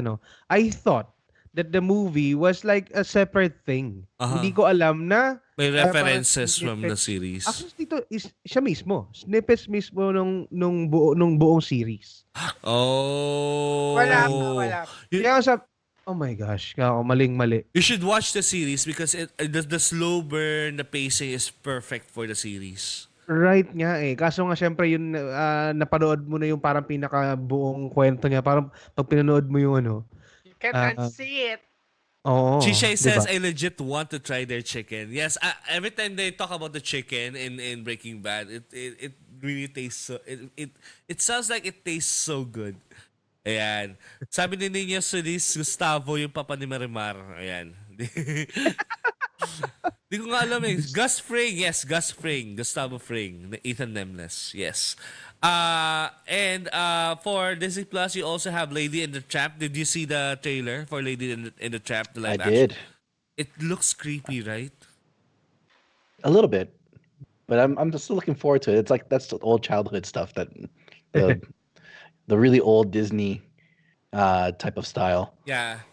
Speaker 4: I thought that the movie was like a separate thing. Hindi ko alam na
Speaker 1: May
Speaker 4: parang
Speaker 1: references from the
Speaker 4: snippets.
Speaker 1: series.
Speaker 4: Actually dito is siya mismo. Snippets mismo nung buong series.
Speaker 1: Oh.
Speaker 2: Wala pa.
Speaker 4: Kaya sa oh my gosh, kako maling-mali.
Speaker 1: You should watch the series because the slow burn, the pacing is perfect for the series.
Speaker 4: Right nga eh. Kaso nga syempre yun napanood mo na yung parang pinakabuong kwento niya. Parang pag pinanood mo yung
Speaker 2: You can't
Speaker 4: Ah.
Speaker 2: unsee it.
Speaker 4: oo.
Speaker 1: Shishay
Speaker 4: di
Speaker 1: says,
Speaker 4: ba?
Speaker 1: I legit want to try their chicken. Yes, every time they talk about the chicken in Breaking Bad, it really tastes so, it sounds like it tastes so good. Ayan. Sabi ni Nina Solis, Gustavo yung papa ni Marimar. Ayan. Di ko nga alam eh. Gus Fring. Yes, Gus Fring. Gustavo Fring. Ethan Nemnes. Yes. And for Disney Plus, you also have Lady and the Tramp. Did you see the trailer for Lady and the Tramp? The
Speaker 3: I
Speaker 1: live action?
Speaker 3: did
Speaker 1: It looks creepy, right?
Speaker 3: a little bit, but I'm just still looking forward to it. It's like that's the old childhood stuff that the really old Disney type of style.
Speaker 1: Yeah.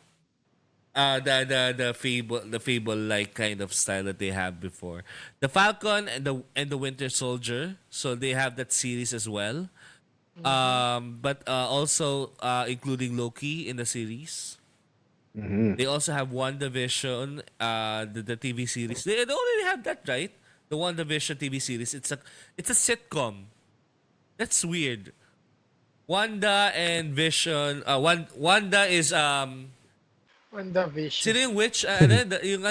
Speaker 1: The fable like kind of style that they have before. The Falcon and the Winter Soldier, so they have that series as well. But also including Loki in the series.
Speaker 3: Hmm.
Speaker 1: They also have WandaVision, the TV series. They already have that, right? The WandaVision TV series. It's a sitcom. That's weird. Wanda and Vision. Wanda is
Speaker 2: WandaVision.
Speaker 1: sino yung witch? Yung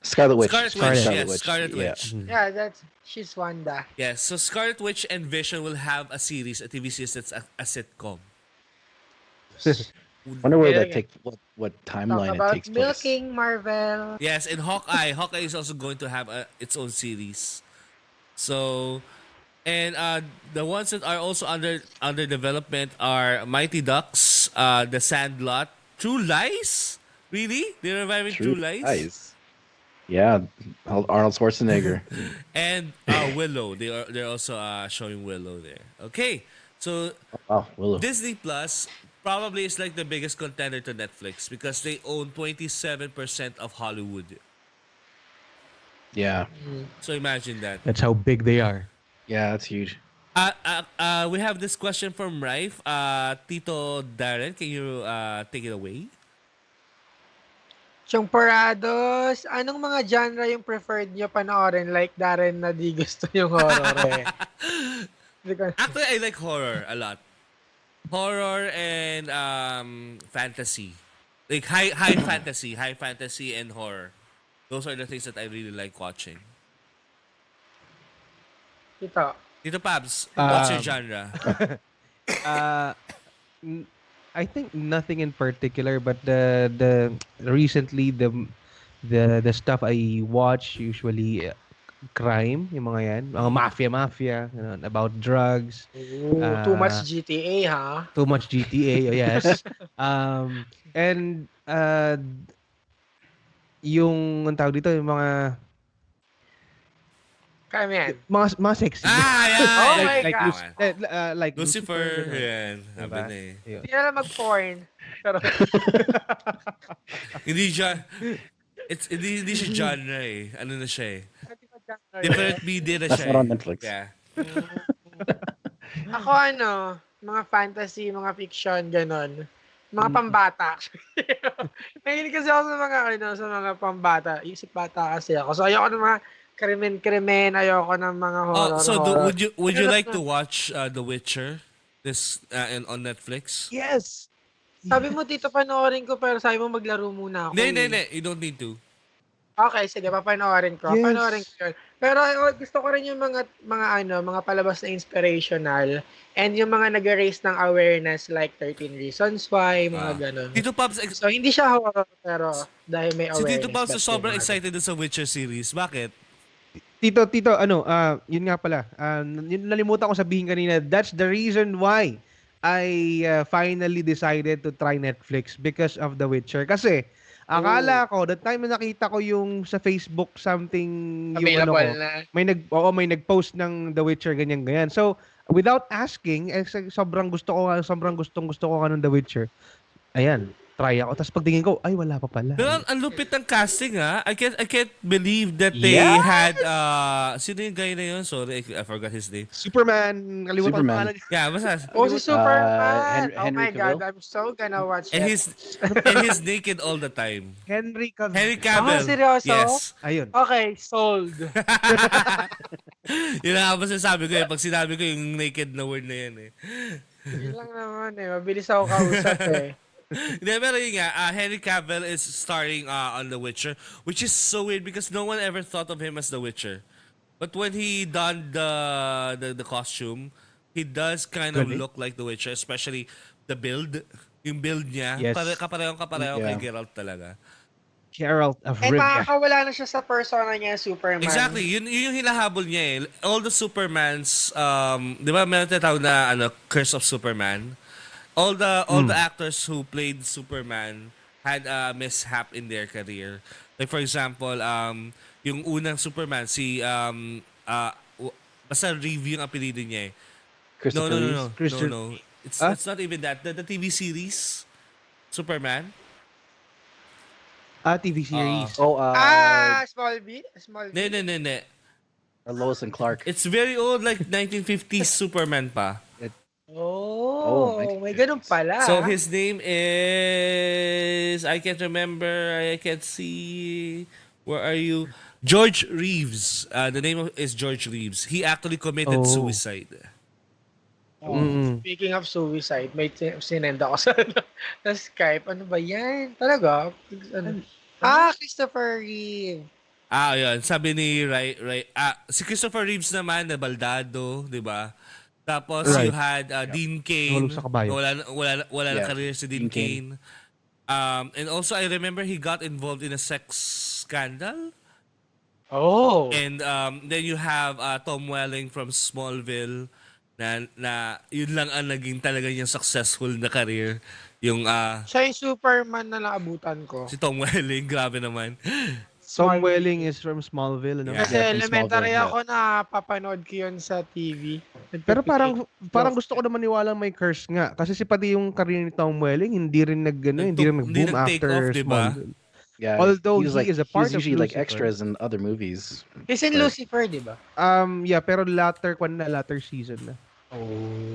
Speaker 3: Scarlet Witch.
Speaker 1: Scarlet Witch. Yes,
Speaker 3: Witch.
Speaker 1: Scarlet
Speaker 3: Yeah.
Speaker 1: Witch.
Speaker 2: Yeah, she's Wanda.
Speaker 1: Yes, so Scarlet Witch and Vision will have a TV series that's a sitcom.
Speaker 3: Wonder where
Speaker 2: Yeah,
Speaker 3: that
Speaker 2: yeah.
Speaker 3: takes what
Speaker 2: Talk
Speaker 3: timeline it
Speaker 2: about
Speaker 3: takes place.
Speaker 2: milking Marvel.
Speaker 1: Yes, and Hawkeye. Hawkeye is also going to have its own series. So, and the ones that are also under development are Mighty Ducks, The Sandlot, True Lies. Really? They're reviving True Lies?
Speaker 3: Lies. Yeah, Arnold Schwarzenegger.
Speaker 1: And Willow. They're also showing Willow there. Okay, so
Speaker 3: Oh, Willow.
Speaker 1: Disney Plus probably is like the biggest contender to Netflix because they own 27% of Hollywood.
Speaker 3: Yeah,
Speaker 1: So imagine that.
Speaker 4: That's how big they are.
Speaker 3: yeah, that's huge.
Speaker 1: We have this question from Rife. Tito Darren, can you take it away?
Speaker 2: Tsongporados, anong mga genre yung preferred nyo panoorin? Like Darren na di gusto yung horror eh. Because
Speaker 1: Actually, I like horror a lot. Horror and fantasy. Like high fantasy and horror. Those are the things that I really like watching.
Speaker 2: ito.
Speaker 1: Tito Pabs, what's your
Speaker 4: Um,
Speaker 1: genre?
Speaker 4: uh, n- I think nothing in particular, but the recently the stuff I watch usually crime, yung mga yan, mga mafia, ganun, about drugs,
Speaker 2: Ooh, too much
Speaker 4: uh,
Speaker 2: GTA, ha?
Speaker 4: too much GTA, oh, yes. And yung ang tawag dito, yung
Speaker 2: Kaya yan.
Speaker 4: mga sexy.
Speaker 2: Oh
Speaker 1: Yeah.
Speaker 2: my
Speaker 4: like
Speaker 2: God.
Speaker 4: like
Speaker 1: Lucifer,
Speaker 4: ganun.
Speaker 1: yan. Sabi
Speaker 4: Diba?
Speaker 1: na eh.
Speaker 4: Yun.
Speaker 2: Hindi na lang mag-porn. Pero,
Speaker 1: Hindi siya, hindi siya genre eh. Ano na siya eh.
Speaker 2: hindi ko genre
Speaker 1: Different
Speaker 2: yun.
Speaker 1: media na
Speaker 3: That's
Speaker 1: siya
Speaker 3: not on
Speaker 1: eh.
Speaker 3: Netflix.
Speaker 1: Yeah.
Speaker 2: Ako mga fantasy, mga fiction, ganon. Mga pambata. Mahilig kasi ako sa sa mga pambata. Isip bata kasi ako. So, ayoko ng mga krimen, ayoko ng mga
Speaker 1: Oh, so
Speaker 2: horror.
Speaker 1: would you like to watch The Witcher this on Netflix?
Speaker 4: Yes.
Speaker 2: Sabi mo, Tito, panoorin ko, pero sabi mo maglaro muna ako.
Speaker 1: Hindi. You don't need to.
Speaker 2: Okay, sige, papanoorin ko.
Speaker 4: Yes.
Speaker 2: Panoorin ko yun. Pero gusto ko rin yung mga palabas na inspirational and yung mga nag-raise ng awareness like 13 Reasons Why, mga ganun.
Speaker 1: Tito Pabs,
Speaker 2: So, hindi siya horror, pero dahil may
Speaker 1: si
Speaker 2: awareness.
Speaker 1: Tito Pabs
Speaker 2: that's
Speaker 1: sobrang
Speaker 2: good.
Speaker 1: excited sa Witcher series. Bakit?
Speaker 4: Tito, yun nga pala. Yun nalimutan ko sabihin kanina. That's the reason why I finally decided to try Netflix because of The Witcher. Kasi, akala ko, the time na nakita ko yung sa Facebook something, yung ano
Speaker 2: Available
Speaker 4: ko,
Speaker 2: na.
Speaker 4: may nag-post ng The Witcher, ganyan. So, without asking, sobrang gusto ko ng The Witcher. Ayan, try ako. Tapos pagtingin ko, ay, wala pa pala.
Speaker 1: Pero ang lupit ng casting ha. I can't believe that they
Speaker 4: Yes!
Speaker 1: had sino yung guy na yun? Sorry, I forgot his name.
Speaker 4: Superman, kalimutan ko
Speaker 3: Superman.
Speaker 4: pangalan.
Speaker 1: Yeah, basta.
Speaker 2: Oh, si Superman! Oh
Speaker 3: Henry
Speaker 2: my God,
Speaker 3: Cavill?
Speaker 2: I'm so gonna watch
Speaker 1: And
Speaker 2: it.
Speaker 1: he's naked all the time.
Speaker 4: Henry Cavill.
Speaker 1: Henry Cavill.
Speaker 2: Oh, seryoso?
Speaker 1: Yes.
Speaker 4: Ayun.
Speaker 2: Okay, sold.
Speaker 1: Yun ang masasabi ko eh. Pag sinabi ko yung naked na word na yan eh.
Speaker 2: Yun lang naman mabilis ako kausap eh.
Speaker 1: Hindi, pero yun nga, Henry Cavill is starring on The Witcher, which is so weird because no one ever thought of him as The Witcher. But when he donned the costume, he does kind of
Speaker 4: Really?
Speaker 1: look like The Witcher, especially the build. Yung build niya,
Speaker 4: Yes.
Speaker 1: kapareho
Speaker 3: Yeah.
Speaker 1: kay Geralt talaga.
Speaker 4: Geralt of
Speaker 2: And
Speaker 4: Rivia.
Speaker 2: makakawala na siya sa persona niya, Superman.
Speaker 1: Exactly, yun yung hinahabol niya eh. All the Supermans, di ba meron tinatawag na Curse of Superman? All the actors who played Superman had a mishap in their career. Like for example, yung unang Superman basta Reeve yung apelyido niya eh.
Speaker 3: Christopher Reeves.
Speaker 1: No.
Speaker 4: Christopher-
Speaker 1: It's not even that. The TV series Superman.
Speaker 4: TV series.
Speaker 3: Oh,
Speaker 2: Smallville?
Speaker 1: Ne.
Speaker 3: Lois and Clark.
Speaker 1: It's very old, like 1950s Superman pa.
Speaker 2: Oh, may ganun pala.
Speaker 1: So his name is I can't remember. I can't see. Where are you? George Reeves. The name is George Reeves. He actually committed
Speaker 4: Oh.
Speaker 1: suicide.
Speaker 2: Speaking of suicide, may sinend ako sa Skype. Ano ba yan? Talaga? Ano? Christopher Reeve.
Speaker 1: Yun. Sabi ni si Christopher Reeves naman na baldado, 'di ba? Tapos
Speaker 4: Right.
Speaker 1: you had Dean Cain.
Speaker 4: Nahulog sa kabayo.
Speaker 1: Wala na
Speaker 3: Yeah,
Speaker 1: career si Dean
Speaker 3: Dean Cain.
Speaker 1: Cain. And also I remember he got involved in a sex scandal.
Speaker 2: Oh.
Speaker 1: And then you have Tom Welling from Smallville na yun lang ang naging talaga niyang successful na career. Yung
Speaker 2: Siya yung Superman na naabutan ko.
Speaker 1: si Tom Welling, grabe naman.
Speaker 4: Tom Welling is from Smallville. Ano?
Speaker 1: Yeah.
Speaker 2: Kasi
Speaker 3: from
Speaker 2: elementary
Speaker 3: Smallville,
Speaker 2: ako na papanood ko yun sa TV.
Speaker 4: Pero parang gusto ko na maniwala may curse nga. Kasi pati yung career ni Tom Welling, hindi rin
Speaker 1: Hindi
Speaker 4: nag-boom
Speaker 1: nag-take
Speaker 4: after
Speaker 1: off, diba?
Speaker 4: Smallville.
Speaker 3: Yeah.
Speaker 4: Although
Speaker 3: he was
Speaker 4: he is a part
Speaker 3: he's
Speaker 4: of
Speaker 3: usually like
Speaker 4: Lucifer.
Speaker 3: extras in other movies.
Speaker 2: He's in Lucifer, di ba?
Speaker 4: Yeah, pero latter season na.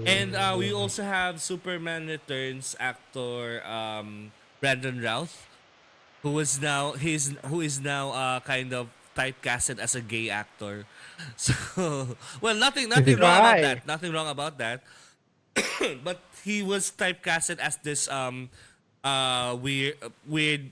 Speaker 1: And we also have Superman Returns actor Brandon Routh who is now kind of typecasted as a gay actor. So, well, nothing wrong about
Speaker 2: Why?
Speaker 1: that. Nothing wrong about that. But he was typecasted as this weird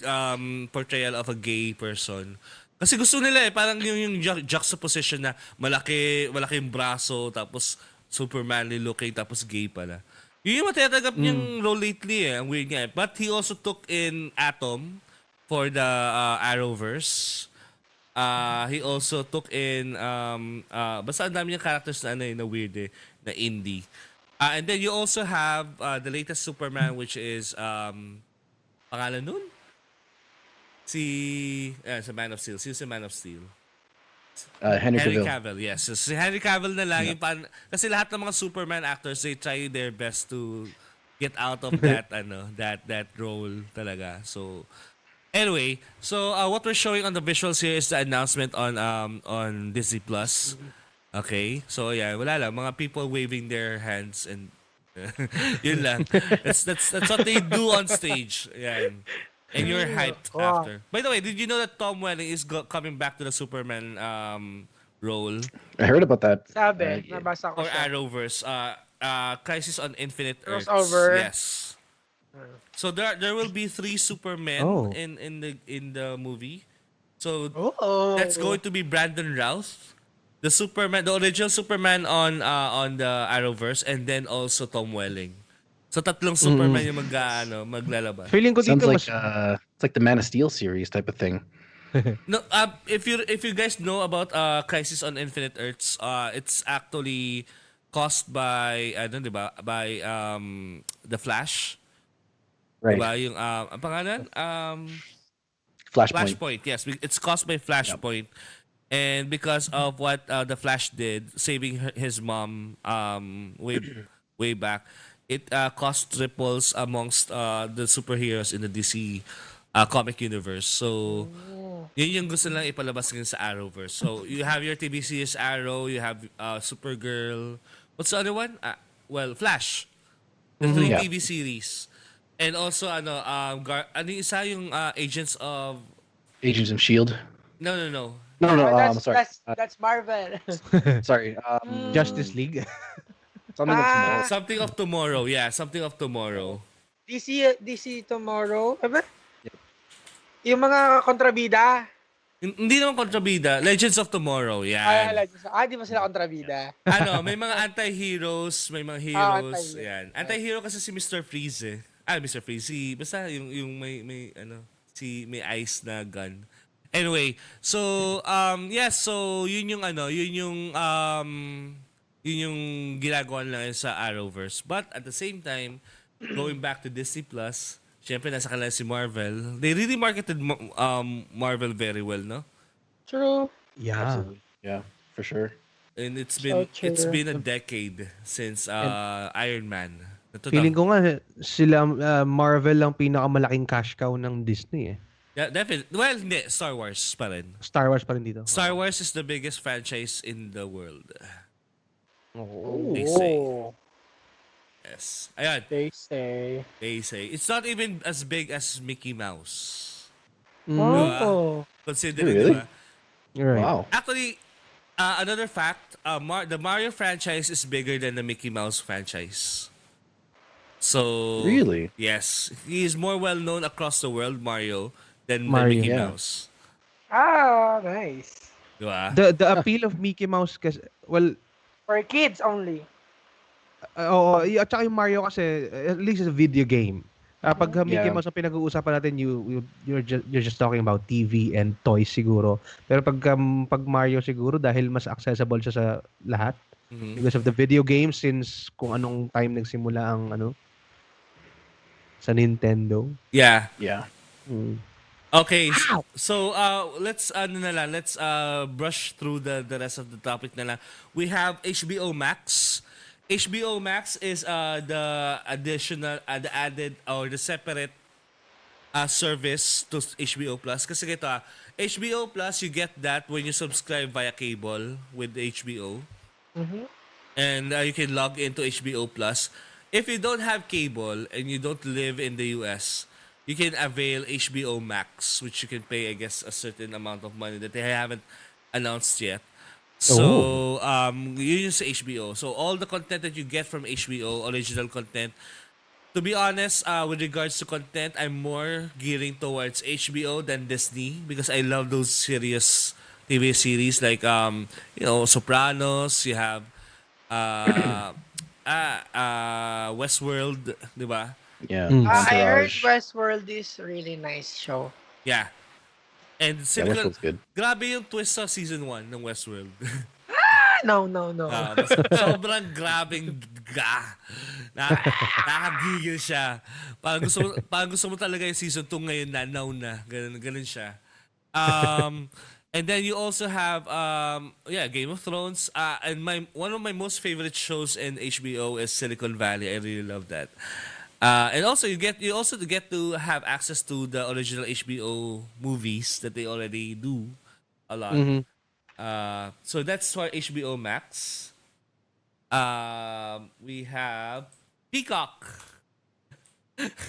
Speaker 1: portrayal of a gay person. Kasi gusto nila parang yung juxtaposition na malaking braso, tapos super manly looking, tapos gay pala. Yun yung matatanggap niyang role lately ang weird nga. But he also took in Atom for the Arrowverse. He also took in basta ang dami niyang characters na na weird na indie. And then you also have the latest Superman, which is pangalan nun? Sa Man of Steel. Si Man of Steel.
Speaker 3: Henry
Speaker 1: Henry
Speaker 3: Cavill.
Speaker 1: Cavill, yes. So, si Henry Cavill na lang yung kasi lahat ng mga Superman actors, they try their best to get out of that that role talaga. So anyway, so what we're showing on the visuals here is the announcement on Disney Plus. Okay? So yeah, wala lang, mga people waving their hands and yun lang. That's what they do on stage. Yan. And you're hyped after. By the way, did you know that Tom Welling is coming back to the Superman role
Speaker 3: I heard about that.
Speaker 2: Sabi, nabasa ko
Speaker 1: or
Speaker 2: siya.
Speaker 1: Arrowverse? Crisis on Infinite Earths.
Speaker 2: Crossover.
Speaker 1: Yes. So there will be 3 Supermen
Speaker 4: Oh.
Speaker 1: in the movie. So
Speaker 2: Oh.
Speaker 1: that's going to be Brandon Routh, the original Superman on the Arrowverse, and then also Tom Welling. So tatlong Superman yung maglalabas.
Speaker 4: Feeling ko
Speaker 3: Sounds
Speaker 4: dito
Speaker 3: like it's like the Man of Steel series type of thing.
Speaker 1: No, if you guys know about Crisis on Infinite Earths, it's actually caused by by the Flash.
Speaker 3: Right.
Speaker 1: Diba? Yung ang pangalan?
Speaker 3: Flashpoint.
Speaker 1: Flashpoint. Yes, it's caused by Flashpoint. And because of what the Flash did, saving his mom way back, it caused ripples amongst the superheroes in the DC comic universe. So, yun yung gusto lang ipalabas ngayon sa Arrowverse. So, you have your TV series Arrow, you have Supergirl. What's the other one? Flash. The 3
Speaker 3: Yeah.
Speaker 1: TV series. And also, ano yung isa yung Agents of...
Speaker 3: Agents of Shield.
Speaker 1: No.
Speaker 3: No, I'm sorry.
Speaker 2: That's Marvel.
Speaker 3: Sorry.
Speaker 4: Justice League.
Speaker 3: Something of tomorrow.
Speaker 1: Something of Tomorrow. Yeah, Something of Tomorrow.
Speaker 2: DC Tomorrow. Aba? Yung mga kontrabida.
Speaker 1: Hindi naman kontrabida. Legends of Tomorrow. Yan.
Speaker 2: Di ba sila kontrabida?
Speaker 1: May mga anti-heroes, may mga heroes.
Speaker 2: Anti-hero.
Speaker 1: Yan. Anti-hero kasi si Mr. Freeze Mr. Freeze. Basta yung may may ice na gun. Anyway, so so yun yung ginagawa nila sa Arrowverse. But at the same time, going back to Disney Plus, syempre nasa kanila si Marvel. They really marketed Marvel very well, no?
Speaker 2: True.
Speaker 4: Yeah.
Speaker 3: Absolutely. Yeah, for sure.
Speaker 1: And it's
Speaker 2: So
Speaker 1: been a decade since Iron Man.
Speaker 4: Feeling ko nga sila Marvel lang pinakamalaking cash cow ng Disney eh.
Speaker 1: Yeah, definitely. Well, hindi. Star Wars pa rin.
Speaker 4: Star Wars pa rin dito.
Speaker 1: Star Wars is the biggest franchise in the world.
Speaker 4: Oh.
Speaker 1: They say. Yes. Ayan.
Speaker 2: They say.
Speaker 1: They say. It's not even as big as Mickey Mouse.
Speaker 2: Oh.
Speaker 1: Considering,
Speaker 3: Really?
Speaker 1: diba?
Speaker 4: You're right.
Speaker 3: Wow.
Speaker 1: Actually, another fact, the Mario franchise is bigger than the Mickey Mouse franchise. So,
Speaker 3: Really?
Speaker 1: yes. He is more well known across the world, Mario, than
Speaker 4: Mario.
Speaker 1: Mickey
Speaker 3: Yeah.
Speaker 1: Mouse.
Speaker 2: Nice.
Speaker 1: Diba?
Speaker 4: The appeal of Mickey Mouse kasi
Speaker 2: For kids only.
Speaker 4: at saka yung Mario kasi at least it's a video game. Pag Mickey
Speaker 3: Yeah.
Speaker 4: Mouse ang pinag-uusapan natin, you're just talking about TV and toys siguro. Pero pag Mario siguro dahil mas accessible siya sa lahat
Speaker 1: Mhm.
Speaker 4: because of the video game since kung anong time nagsimula ang sa Nintendo.
Speaker 1: Yeah.
Speaker 3: Yeah.
Speaker 1: Okay, so let's brush through the rest of the topic na lang. We have HBO Max. HBO Max is the additional the added or the separate service to HBO Plus. Kasi ito HBO Plus, you get that when you subscribe via cable with HBO. And you can log into HBO Plus. If you don't have cable and you don't live in the US, you can avail HBO Max, which you can pay, I guess, a certain amount of money that they haven't announced yet. So you use HBO. So all the content that you get from HBO, original content. To be honest, with regards to content, I'm more gearing towards HBO than Disney because I love those serious TV series like Sopranos. You have uh, Westworld, di ba?
Speaker 3: Yeah,
Speaker 4: Mm.
Speaker 2: I heard
Speaker 3: Entourage.
Speaker 2: Westworld is really nice show.
Speaker 1: Yeah. And
Speaker 3: Yeah,
Speaker 1: Silicon,
Speaker 3: Westworld's good.
Speaker 1: grabe yung twist sa season 1 ng Westworld.
Speaker 2: No.
Speaker 1: Sobrang grabing na nakagigil siya. Parang gusto mo talaga yung season 2 ngayon na now na. Ganun siya. Um, and then you also have Game of Thrones. And one of my most favorite shows in HBO is Silicon Valley. I really love that. And also you get to have access to the original HBO movies that they already do a lot.
Speaker 4: Mhm.
Speaker 1: So that's for HBO Max. We have Peacock.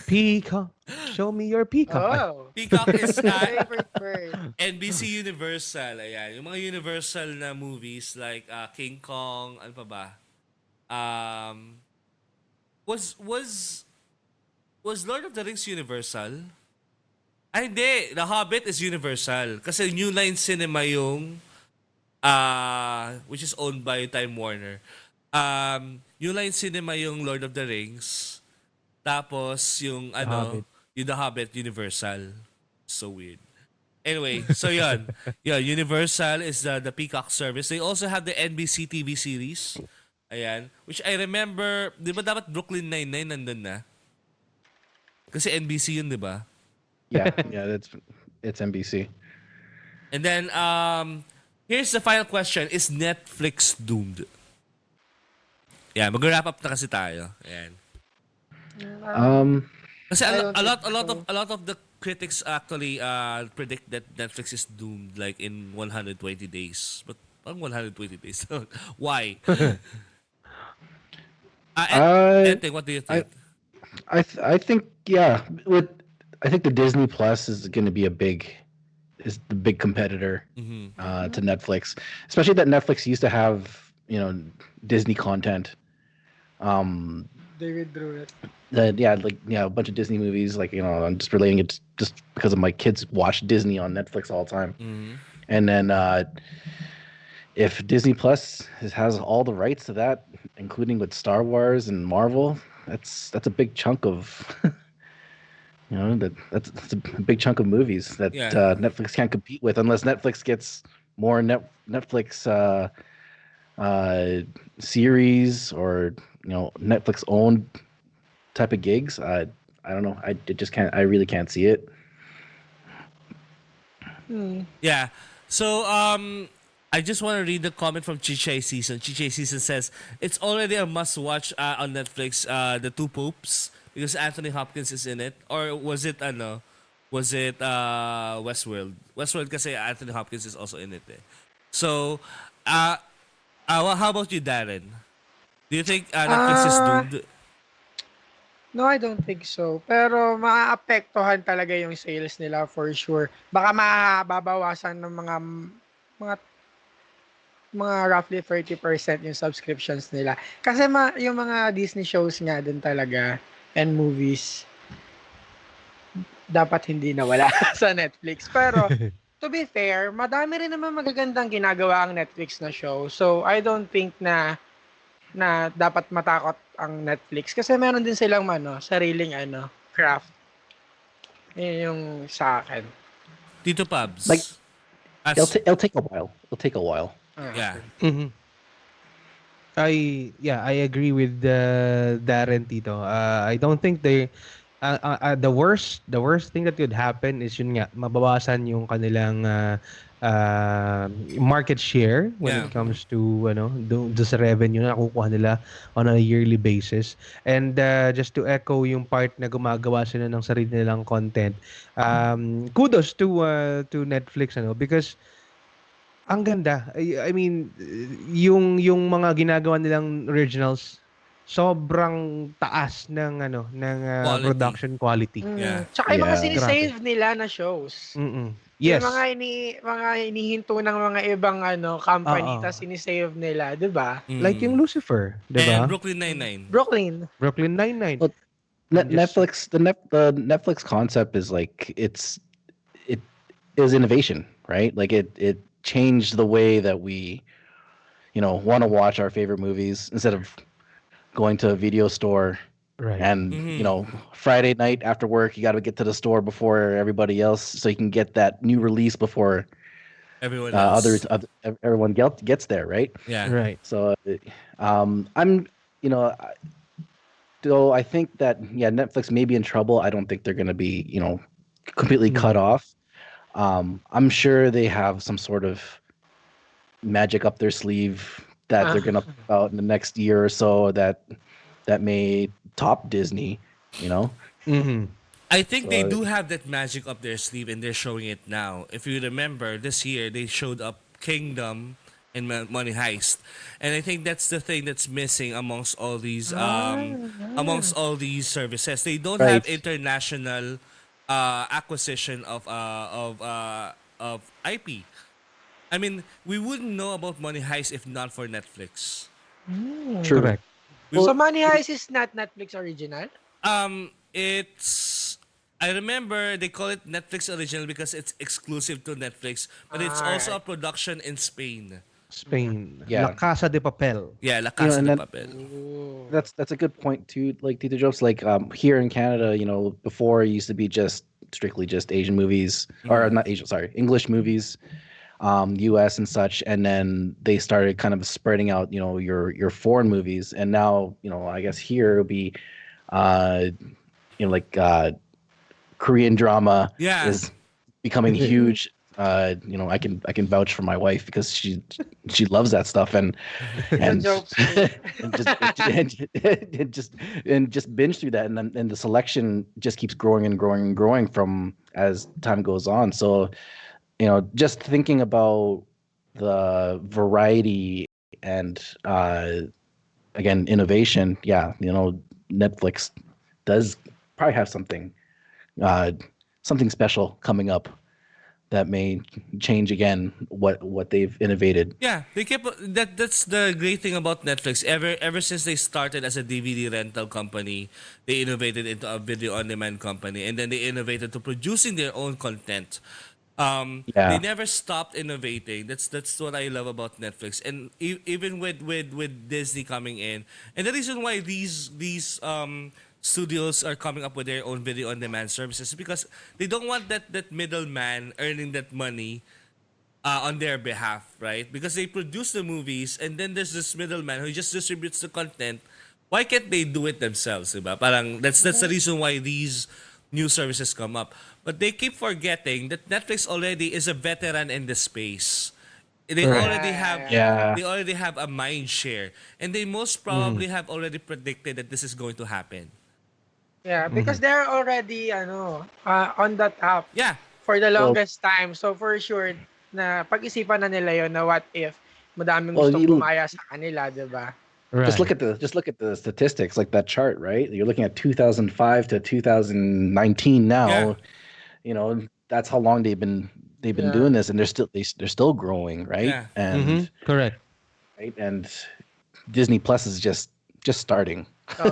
Speaker 4: Peacock. Show me your peacock. Ay,
Speaker 2: Oh,
Speaker 1: Peacock is
Speaker 2: favorite word.
Speaker 1: NBC Universal. Ayan, yung mga Universal na movies like King Kong, ano pa ba? Was Lord of the Rings Universal? Ay, hindi. The Hobbit is Universal. Kasi New Line Cinema yung which is owned by Time Warner. New Line Cinema yung Lord of the Rings. Tapos yung
Speaker 4: Hobbit.
Speaker 1: yung The Hobbit Universal. So weird. Anyway, so yun. Yeah, Universal is the Peacock service. They also have the NBC TV series. Ayan. Which I remember, di ba dapat Brooklyn Nine-Nine nandun na? Kasi NBC yun, di ba?
Speaker 3: Yeah, it's NBC.
Speaker 1: And then, here's the final question. Is Netflix doomed? Yeah, mag-wrap up na kasi tayo. Ayan. Kasi
Speaker 2: I don't
Speaker 1: a
Speaker 2: think
Speaker 1: lot of the critics actually predict that Netflix is doomed like in 120 days. But parang 120 days. Why? Anything, what do you think?
Speaker 3: I think I think the Disney Plus is going to be is the big competitor to Netflix, especially that Netflix used to have Disney content.
Speaker 2: They withdrew it.
Speaker 3: A bunch of Disney movies. I'm just relating it just because of my kids watch Disney on Netflix all the time, and then if Disney Plus has all the rights to that, including with Star Wars and Marvel, that's a big chunk of that's a big chunk of movies that Netflix can't compete with unless Netflix gets more Netflix series or Netflix owned type of gigs. I don't know. I just can't. I really can't see it.
Speaker 1: Yeah. So I just want to read the comment from Chichay Season. Chichay Season says it's already a must watch on Netflix. The Two Popes because Anthony Hopkins is in it, or was it Westworld? Westworld kasi Anthony Hopkins is also in it. So how about you, Darren? Do you think Netflix is doomed?
Speaker 2: No, I don't think so. Pero maaapektuhan talaga yung sales nila for sure. Baka mababawasan ng mga roughly 30% yung subscriptions nila. Kasi yung mga Disney shows nga din talaga and movies dapat hindi nawala sa Netflix. Pero to be fair, madami rin naman magagandang ginagawa ang Netflix na show. So I don't think na dapat matakot ang Netflix kasi meron din silang sariling craft. Yun yung sa akin.
Speaker 1: Tito Pabs.
Speaker 3: Like, it'll take a while. It'll take a while.
Speaker 1: Yeah.
Speaker 4: Mhm. I agree with Darren Tito. I don't think the worst thing that could happen is yun nga mabawasan yung kanilang market share when it comes to do sa revenue na nakukuha nila on a yearly basis. And just to echo yung part na gumagawa sila ng sarili nilang content. Kudos to Netflix because ang ganda. I mean yung mga ginagawa nilang originals sobrang taas ng
Speaker 1: Quality.
Speaker 4: production quality.
Speaker 1: Yeah.
Speaker 2: Tsaka yung mga
Speaker 3: Yeah.
Speaker 2: sinisave nila na shows.
Speaker 4: Mm.
Speaker 2: Yung
Speaker 4: Yes.
Speaker 2: mga hinihinto ng mga ibang company,
Speaker 4: Oo.
Speaker 2: tas sinisave nila, di ba?
Speaker 4: Like yung Lucifer, 'di
Speaker 1: And
Speaker 4: ba?
Speaker 1: Brooklyn Nine-Nine.
Speaker 2: Brooklyn.
Speaker 4: Brooklyn Nine-Nine.
Speaker 3: Well,
Speaker 4: I'm just-
Speaker 3: the Netflix concept is like it is innovation, right? Like it changed the way that we, want to watch our favorite movies instead of going to a video store
Speaker 4: Right.
Speaker 3: and Friday night after work you got to get to the store before everybody else so you can get that new release before
Speaker 1: Everyone else.
Speaker 3: everyone gets there, right?
Speaker 1: Yeah.
Speaker 4: Right.
Speaker 3: So I'm though I think that Netflix may be in trouble. I don't think they're going to be completely cut off. I'm sure they have some sort of magic up their sleeve that they're going to put out in the next year or so that may top Disney.
Speaker 4: Mhm.
Speaker 1: I think they
Speaker 3: So-
Speaker 1: do have that magic up their sleeve and they're showing it now. If you remember, this year they showed up Kingdom and Money Heist. And I think that's the thing that's missing amongst all these services. They don't have
Speaker 3: Right.
Speaker 1: international acquisition of IP. I mean, we wouldn't know about Money Heist if not for Netflix.
Speaker 3: True.
Speaker 4: Correct.
Speaker 2: So Money Heist is not Netflix original?
Speaker 1: It's I remember they call it Netflix original because it's exclusive to Netflix, but it's also a production in Spain.
Speaker 4: Spain.
Speaker 3: Yeah.
Speaker 4: La Casa de Papel.
Speaker 1: Yeah, La Casa
Speaker 3: and
Speaker 1: de
Speaker 3: then-
Speaker 1: Papel.
Speaker 3: That's a good point too. Like Tito Jokes, like here in Canada, before it used to be just strictly just Asian movies or not Asian, sorry, English movies, US and such, and then they started kind of spreading out, your foreign movies, and now, I guess here it'll be, like Korean drama
Speaker 1: Yeah.
Speaker 3: is becoming huge. I can vouch for my wife because she loves that stuff and
Speaker 2: Jokes.
Speaker 3: and just binge through that, and then the selection just keeps growing and growing and growing from as time goes on. So just thinking about the variety and again innovation, Netflix does probably have something special coming up that may change again what they've innovated.
Speaker 1: Yeah, they kept that's the great thing about Netflix. Ever since they started as a DVD rental company, they innovated into a video on demand company, and then they innovated to producing their own content. They never stopped innovating. That's what I love about Netflix, and even with Disney coming in, and the reason why these studios are coming up with their own video on demand services is because they don't want that middleman earning that money on their behalf, right? Because they produce the movies and then there's this middleman who just distributes the content. Why can't they do it themselves, diba? Parang that's the reason why these new services come up. But they keep forgetting that Netflix already is a veteran in the space. They already have they already have a mind share, and they most probably have already predicted that this is going to happen.
Speaker 2: Yeah, because they're already on that app
Speaker 1: Yeah.
Speaker 2: for the longest time. So for sure na pag-isipan na nila yon na what if madaming
Speaker 3: Well,
Speaker 2: gustong
Speaker 3: you-
Speaker 2: bumaya sa kanila, 'di ba?
Speaker 4: Right.
Speaker 3: Just look at the statistics, like that chart, right? You're looking at 2005 to 2019 now.
Speaker 1: Yeah.
Speaker 3: That's how long they've been
Speaker 2: Yeah.
Speaker 3: doing this, and they're still growing, right?
Speaker 1: Yeah.
Speaker 3: And
Speaker 4: Correct.
Speaker 3: right, and Disney Plus is just starting.
Speaker 2: So,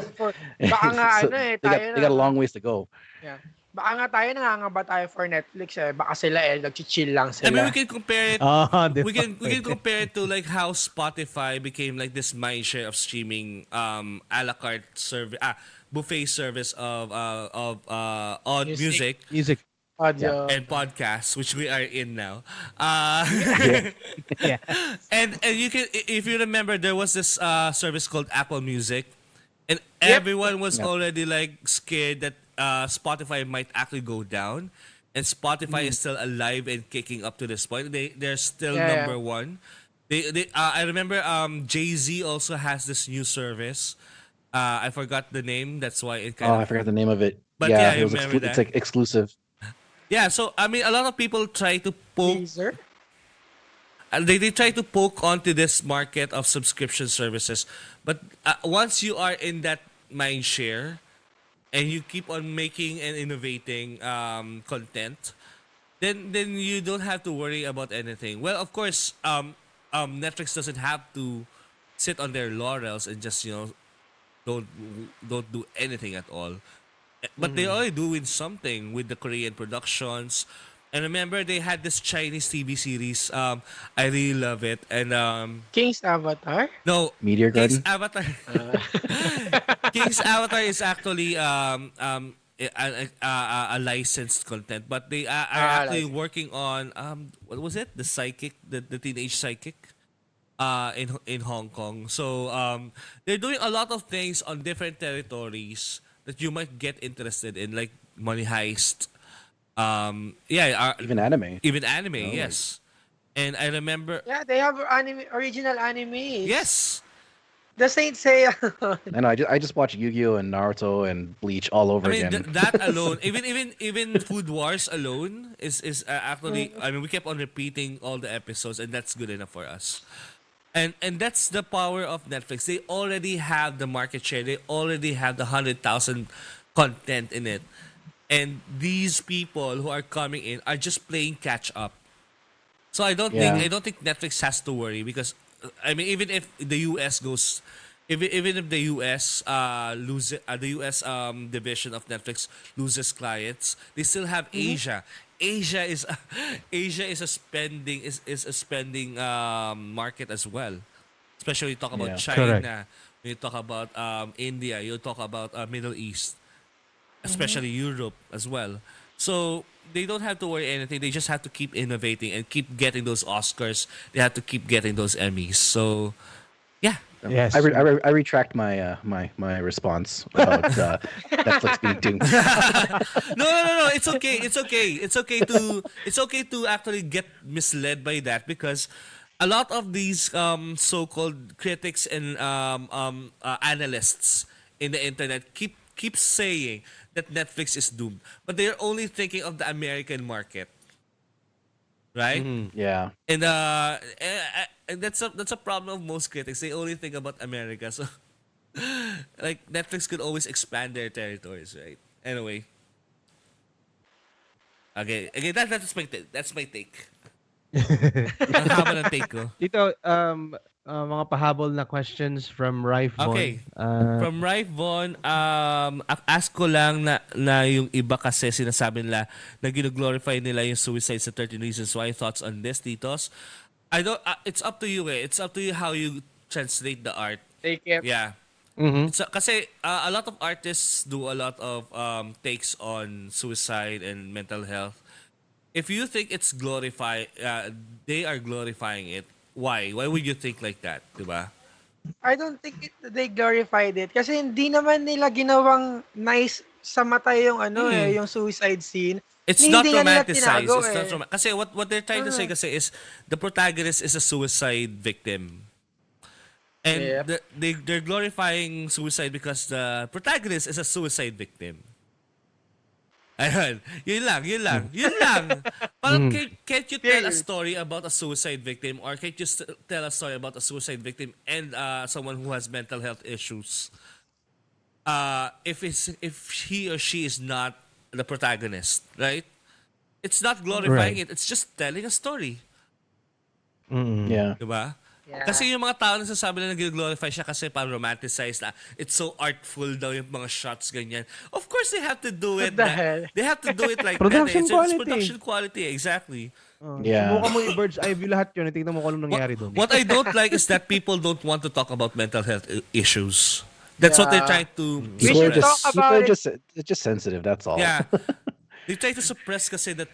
Speaker 2: baka nga
Speaker 3: So
Speaker 2: tayo
Speaker 3: they got a long ways to go.
Speaker 2: Yeah. Baka nga tayo nangangamba tayo for Netflix baka sila nag-chill lang
Speaker 1: I
Speaker 2: sila.
Speaker 1: mean, we can compare it we can compare it to like how Spotify became like this mindshare of streaming a la carte service buffet service of odd music
Speaker 4: Music.
Speaker 2: Audio.
Speaker 1: and podcasts, which we are in now.
Speaker 4: Yeah.
Speaker 1: And you can, if you remember, there was this service called Apple Music, and everyone was already like scared that Spotify might actually go down, and Spotify is still alive and kicking up to this point. They're still
Speaker 2: Yeah,
Speaker 1: number one. I remember Jay-Z also has this new service. I forgot the name. That's why it kind
Speaker 3: Oh,
Speaker 1: of
Speaker 3: I forgot the name of it.
Speaker 1: But yeah, I
Speaker 3: it was
Speaker 1: remember
Speaker 3: it's
Speaker 1: that.
Speaker 3: like exclusive.
Speaker 1: yeah. So I mean, a lot of people try to poke.
Speaker 2: Teaser?
Speaker 1: they try to poke onto this market of subscription services, but once you are in that mind share and you keep on making and innovating content, then you don't have to worry about anything. Well, of course, Netflix doesn't have to sit on their laurels and just don't don't do anything at all. But they are doing something with the Korean productions. And remember, they had this Chinese TV series. I really love it. And
Speaker 2: King's Avatar?
Speaker 1: no,
Speaker 3: Meteor
Speaker 1: King's
Speaker 3: Garden.
Speaker 1: Avatar. King's Avatar is actually a licensed content, but they are actually
Speaker 2: Licensed.
Speaker 1: working on what was it? The psychic, the teenage psychic, in Hong Kong. So they're doing a lot of things on different territories that you might get interested in, like Money Heist.
Speaker 3: Even anime.
Speaker 1: Even anime, yes. And I remember,
Speaker 2: Yeah, they have original animes.
Speaker 1: yes.
Speaker 2: The Saint Seiya.
Speaker 3: I know. I just watched Yu-Gi-Oh and Naruto and Bleach all over
Speaker 1: I mean
Speaker 3: again.
Speaker 1: that alone, even Food Wars alone is actually. I mean, we kept on repeating all the episodes, and that's good enough for us. And that's the power of Netflix. They already have the market share. They already have the 100,000 content in it, and these people who are coming in are just playing catch up. So
Speaker 3: Yeah.
Speaker 1: I don't think Netflix has to worry because I mean even if the US goes even if the US loses the US division of Netflix loses clients, they still have Asia. Asia is Asia is a spending market as well. Especially you talk about
Speaker 3: Yeah.
Speaker 1: China,
Speaker 4: Correct.
Speaker 1: when you talk about India, you talk about Middle East, especially Europe as well. So they don't have to worry anything. They just have to keep innovating and keep getting those Oscars. They have to keep getting those Emmys. So yeah,
Speaker 4: Yes.
Speaker 3: I retract my my response about Netflix being doomed.
Speaker 1: no. It's okay. It's okay. It's okay to actually get misled by that because a lot of these so-called critics and analysts in the internet keep saying that Netflix is doomed, but they're only thinking of the American market, right?
Speaker 3: Yeah.
Speaker 1: And that's a problem of most critics. They only think about America, so like Netflix could always expand their territories, right? Anyway, okay, that's my take. Ang haba ng take ko.
Speaker 4: Dito, mga pahabol na questions from Rife Von.
Speaker 1: Okay. From Rife Von, ask ko lang na yung iba kasi sinasabi nila na gino-glorify nila yung suicide sa 13 Reasons Why. Thoughts on this, Titos? I don't, it's up to you eh. It's up to you how you translate the art.
Speaker 2: They kept
Speaker 1: Yeah.
Speaker 4: Mhm.
Speaker 1: Kasi a lot of artists do a lot of takes on suicide and mental health. If you think it's they are glorifying it. Why? Why would you think like that, diba?
Speaker 2: I don't think they glorified it kasi hindi naman nila ginawang nice sa mata yung yung suicide scene.
Speaker 1: It's
Speaker 2: Hindi
Speaker 1: not
Speaker 2: nga nila
Speaker 1: romanticized.
Speaker 2: tinago
Speaker 1: It's not
Speaker 2: eh.
Speaker 1: kasi what they're trying to say kasi is the protagonist is a suicide victim. And
Speaker 2: Yep.
Speaker 1: they're glorifying suicide because the protagonist is a suicide victim. Ayun. Yun lang. Parang can't you tell a
Speaker 2: Period.
Speaker 1: story about a suicide victim or can't you tell a story about a suicide victim and someone who has mental health issues? If he or she is not the protagonist, right? It's not glorifying
Speaker 4: Right.
Speaker 1: it. It's just telling a story.
Speaker 3: Yeah.
Speaker 1: Diba?
Speaker 2: Yeah.
Speaker 1: Kasi yung mga tao nasasabi na nag-glorify siya kasi parang romanticized na it's so artful daw yung mga shots ganyan. Of course they have to do it.
Speaker 2: What the hell?
Speaker 1: They have to do it like
Speaker 4: Production
Speaker 1: that. It's
Speaker 4: quality.
Speaker 1: production quality, exactly.
Speaker 3: Yeah.
Speaker 4: Subukan mo i-bird's eye view lahat yun. Tingnan mo kung anong nangyari doon.
Speaker 1: What I don't like is that people don't want to talk about mental health issues. That's what they're
Speaker 2: Yeah.
Speaker 1: trying to
Speaker 2: We
Speaker 3: People are
Speaker 2: should
Speaker 1: suppress.
Speaker 2: talk about it.
Speaker 3: they're just sensitive. That's all.
Speaker 1: Yeah. They try to suppress kasi the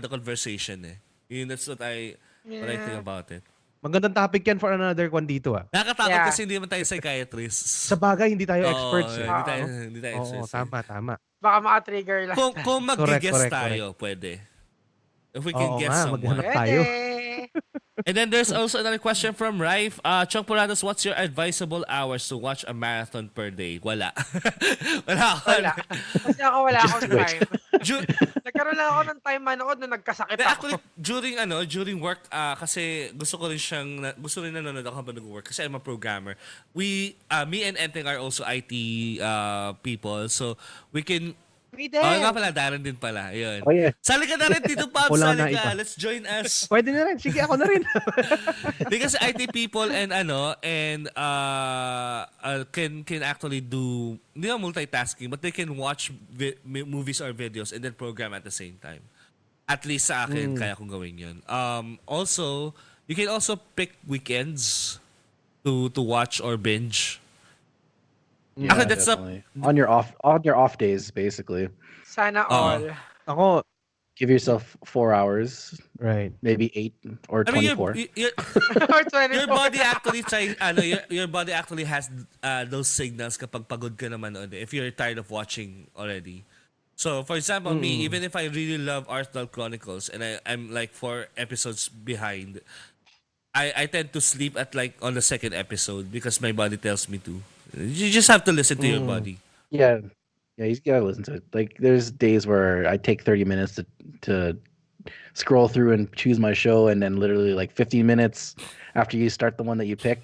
Speaker 1: conversation eh. That's what I think about it.
Speaker 4: Magandang topic yan for another one dito ah.
Speaker 1: Nakakatakot
Speaker 2: Yeah.
Speaker 1: kasi hindi naman tayo psychiatrists.
Speaker 4: Sa bagay, hindi tayo experts
Speaker 1: Oo,
Speaker 4: eh.
Speaker 1: hindi tayo
Speaker 4: Oo,
Speaker 1: experts.
Speaker 4: tama.
Speaker 2: Baka maka-trigger lang.
Speaker 1: Kung mag-guess
Speaker 4: Correct.
Speaker 1: tayo, pwede. If we can
Speaker 4: Oo
Speaker 1: get
Speaker 4: nga,
Speaker 1: someone.
Speaker 4: maghanap tayo.
Speaker 2: Pwede.
Speaker 1: And then there's also another question from Raif. Tsongporados, what's your advisable hours to watch a marathon per day? Wala.
Speaker 2: Wala. Kasi wala akong
Speaker 3: wait.
Speaker 2: time. Nagkaroon lang ako ng time manood nung nagkasakit
Speaker 1: But
Speaker 2: ako.
Speaker 1: actually, during work, kasi gusto rin nanonood ako habang nag-work kasi I'm a programmer. Me and Enteng are also IT people. So, we can.
Speaker 2: We
Speaker 1: Oh, nga
Speaker 2: din.
Speaker 1: pala, Darren din pala. Ayun.
Speaker 3: Oh, yeah.
Speaker 1: Sali ka na rin, Tito Pops.
Speaker 4: Wala
Speaker 1: Sali
Speaker 4: na
Speaker 1: ka.
Speaker 4: iba.
Speaker 1: Let's join us.
Speaker 4: Pwede na rin. Sige, ako na rin.
Speaker 1: Because IT people and can actually do hindi na multitasking, but they can watch movies or videos and then program at the same time. At least sa akin, kaya kong gawin yun. Also, you can also pick weekends to watch or binge.
Speaker 3: Yeah,
Speaker 1: Actually, that's
Speaker 3: definitely. On your off days, basically.
Speaker 2: Sana all.
Speaker 4: Ako,
Speaker 3: Give yourself 4 hours,
Speaker 4: right.
Speaker 3: maybe 8 or
Speaker 1: I mean,
Speaker 3: 24.
Speaker 2: Or 24.
Speaker 1: your body actually your body actually has those signals kapag pagod ka naman manood if you're tired of watching already. So, for example, me, even if I really love Arthdal Chronicles and I'm like 4 episodes behind, I tend to sleep at like on the second episode because my body tells me to. You just have to listen to your body.
Speaker 3: Yeah, you gotta listen to it. Like, there's days where I take 30 minutes to scroll through and choose my show, and then literally like 15 minutes after you start the one that you pick,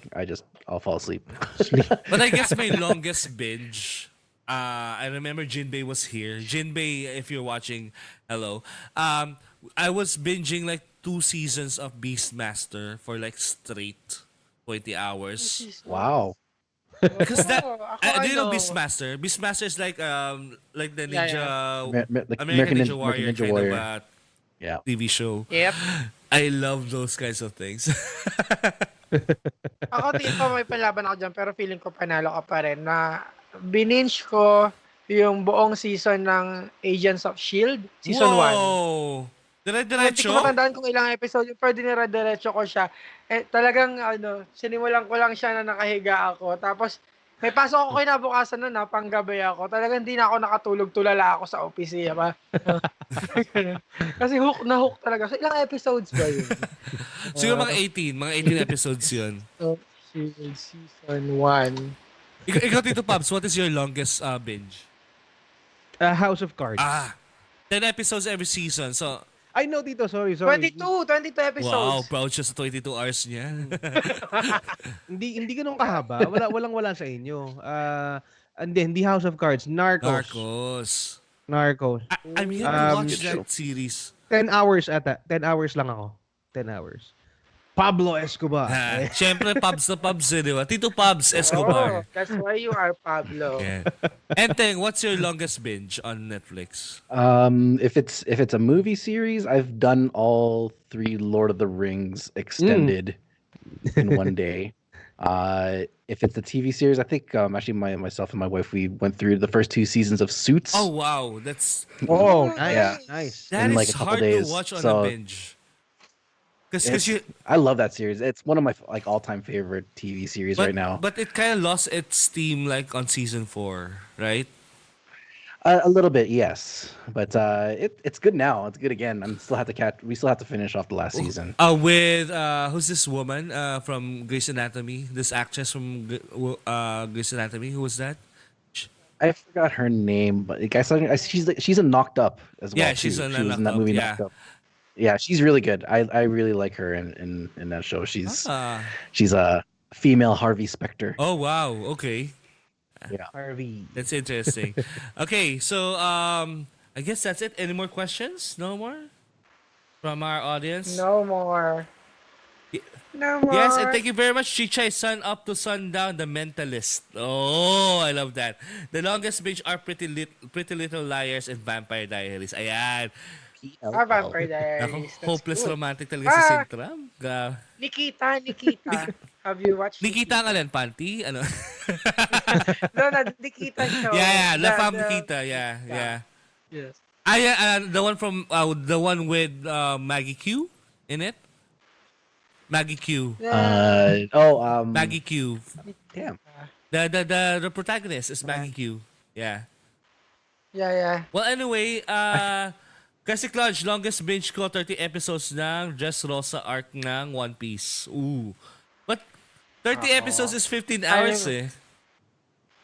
Speaker 3: I'll fall asleep.
Speaker 1: But I guess my longest binge, I remember Jinbei was here. Jinbei, if you're watching, hello. I was binging like 2 seasons of Beastmaster for like straight 20 hours.
Speaker 3: Wow.
Speaker 1: Because that,
Speaker 2: Ako,
Speaker 1: do you know Beastmaster? Beastmaster is like the ninja,
Speaker 3: Like
Speaker 1: American Ninja Warrior
Speaker 3: Ninja
Speaker 1: kind
Speaker 3: Warrior.
Speaker 1: of
Speaker 3: Yeah.
Speaker 1: TV show.
Speaker 2: Yep.
Speaker 1: I love those kinds of things.
Speaker 2: Ako, Tito, may panlaban ako dyan, pero feeling ko panalo ka pa rin na bininge ko yung buong season ng Agents of S.H.I.E.L.D. Season 1.
Speaker 1: Whoa!
Speaker 2: Hindi
Speaker 1: Diretso?
Speaker 2: ko matandaan kung ilang episode yun, pero dinira-diretso ko siya. Talagang, sinimulan ko lang siya na nakahiga ako. Tapos, may pasok ako kinabukasan nun, panggabi ako. Talagang hindi na ako nakatulog, tulala ako sa opisina pa. Kasi hook talaga. So, ilang episodes ba yun?
Speaker 1: Siguro mga 18 episodes yun.
Speaker 2: So, season 1.
Speaker 1: Ikaw, Tito Pops, what is your longest binge?
Speaker 4: House of Cards.
Speaker 1: 10 episodes every season. So,
Speaker 4: I know, Tito. Sorry.
Speaker 2: 22 episodes.
Speaker 1: wow, proud siya sa 22 hours niya.
Speaker 4: Hindi ganun kahaba. Wala sa inyo. Hindi House of Cards. Narcos.
Speaker 1: I'm here to watch that series.
Speaker 4: 10 hours ata. 10 hours lang ako. 10 hours. Pablo Escobar.
Speaker 1: Siyempre, Pubs na Pubs di ba? Tito Pubs Escobar.
Speaker 2: Oh, that's why you are Pablo.
Speaker 1: Yeah. Enteng, what's your longest binge on Netflix?
Speaker 3: If it's a movie series, I've done all 3 Lord of the Rings extended in one day. If it's a TV series, I think actually myself and my wife, we went through the first 2 seasons of Suits.
Speaker 1: Oh, wow. That's
Speaker 4: Nice.
Speaker 1: that
Speaker 3: In
Speaker 1: is
Speaker 3: like a couple
Speaker 1: hard
Speaker 3: days,
Speaker 1: to watch on
Speaker 3: so
Speaker 1: a binge. Because you
Speaker 3: I love that series. It's one of my like all-time favorite TV series right now.
Speaker 1: But it kind of lost its steam like on season 4, right?
Speaker 3: A little bit, yes, but it's good now. It's good again. We still have to finish off the last season.
Speaker 1: With who's this woman from Grey's Anatomy? This actress from Grey's Anatomy. Who was that?
Speaker 3: I forgot her name, but like, she's a Knocked Up as well.
Speaker 1: Yeah, she's
Speaker 3: too.
Speaker 1: in
Speaker 3: She was in that movie Knocked Up. Yeah, she's really good. I really like her in that show. She's a female Harvey Specter.
Speaker 1: Oh wow. Okay.
Speaker 3: Yeah.
Speaker 4: Harvey.
Speaker 1: That's interesting. Okay, so I guess that's it. Any more questions? No more from our audience?
Speaker 2: No more. No more.
Speaker 1: Yes, and thank you very much, Chichai. Sun Up to Sundown, The Mentalist. Oh, I love that. The longest binge are Pretty Little Liars and Vampire Diaries. Ayan.
Speaker 2: Vampire Diaries.
Speaker 1: Ako,
Speaker 2: That's
Speaker 1: hopeless
Speaker 2: good.
Speaker 1: romantic talaga si Sintram.
Speaker 2: Nikita. Have you watched
Speaker 1: Nikita ang alin, panty? Ano?
Speaker 2: No, Nikita show.
Speaker 1: Yeah, La Femme Nikita. Yeah.
Speaker 2: Yes.
Speaker 1: The one from the one with Maggie Q in it. Maggie Q.
Speaker 3: Maggie
Speaker 1: Q.
Speaker 3: Damn.
Speaker 1: The protagonist is Maggie Q. Yeah.
Speaker 2: Yeah.
Speaker 1: Well, anyway, Kasi Clutch, longest binge ko 30 episodes ng Dressrosa arc ng One Piece. Ooh. But 30 episodes is 15 hours eh.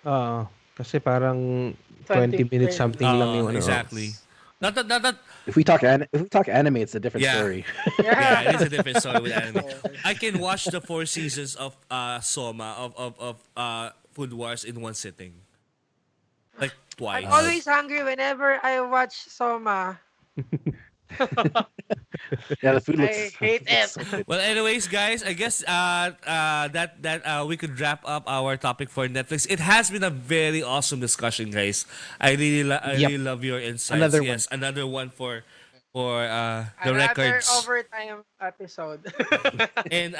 Speaker 4: Oo. Kasi parang
Speaker 2: 20
Speaker 4: 20 minutes something lang yung ano.
Speaker 1: Exactly. Not that
Speaker 3: If we talk anime, it's a different
Speaker 1: Yeah.
Speaker 3: story.
Speaker 1: yeah, it is a different story with anime. I can watch the 4 seasons of Soma of Food Wars in one sitting. Like twice.
Speaker 2: I'm always hungry whenever I watch Soma.
Speaker 3: Yeah, the food looks.
Speaker 2: I hate it.
Speaker 3: so good.
Speaker 1: Well, anyways, guys, I guess that we could wrap up our topic for Netflix. It has been a very awesome discussion, guys. I really love your insights.
Speaker 4: Another
Speaker 1: yes, another one for the
Speaker 2: Another
Speaker 1: records.
Speaker 2: overtime episode.
Speaker 1: And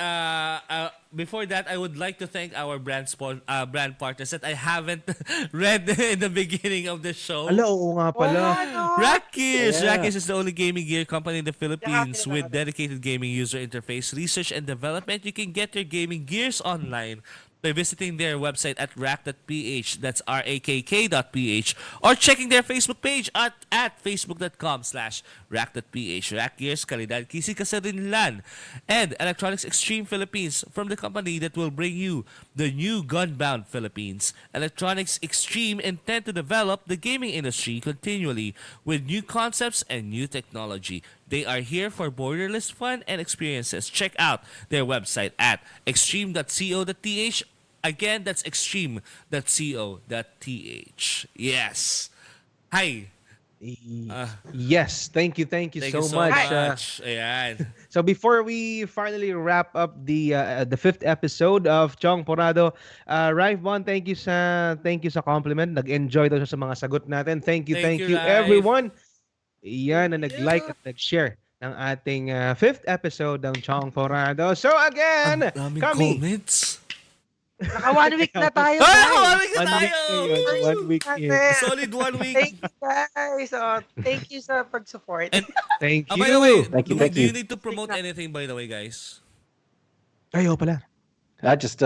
Speaker 1: before that, I would like to thank our brand partners that I haven't read in the beginning of the show.
Speaker 4: Ala, oo nga pala.
Speaker 1: Rakis!
Speaker 3: Yeah.
Speaker 1: Rakis is the only gaming gear company in the Philippines
Speaker 2: Yeah,
Speaker 1: with dedicated gaming user interface, research, and development. You can get your gaming gears online by visiting their website at rack.ph, that's rakk.ph, or checking their Facebook page at facebook.com/rack.ph. Rack Gears, kalidad kisi kasarinlan, and Electronics Extreme Philippines, from the company that will bring you the new Gunbound Philippines. Electronics Extreme intend to develop the gaming industry continually with new concepts and new technology. They are here for borderless fun and experiences. Check out their website at extreme.co.th. Again, that's extreme.co.th. Yes. Hi.
Speaker 4: Yes, thank you
Speaker 1: Thank you
Speaker 4: so much.
Speaker 1: Ayan.
Speaker 4: So before we finally wrap up the 5th episode of Tsongporado, Raif Bon, thank you sa compliment. Nag-enjoy daw siya sa mga sagot natin. Thank you
Speaker 1: Raif.
Speaker 4: everyone. Yan na nag-like at nag-share ng ating 5th episode ng Tsongporado. So again,
Speaker 1: Ang daming
Speaker 4: kami.
Speaker 1: comments.
Speaker 2: Naka 1 week na tayo.
Speaker 1: Ay,
Speaker 2: guys.
Speaker 1: kawalik na
Speaker 4: 1 week
Speaker 1: tayo!
Speaker 4: na yun. 1 week in.
Speaker 2: Natin.
Speaker 1: Solid 1 week.
Speaker 2: Thank you guys. Thank you sa pag-support.
Speaker 1: And-
Speaker 4: Thank you.
Speaker 1: By the way,
Speaker 3: Thank you,
Speaker 1: do
Speaker 3: thank
Speaker 1: you
Speaker 3: you.
Speaker 1: need to promote anything, by the way, guys?
Speaker 4: Ayo pala.
Speaker 3: Just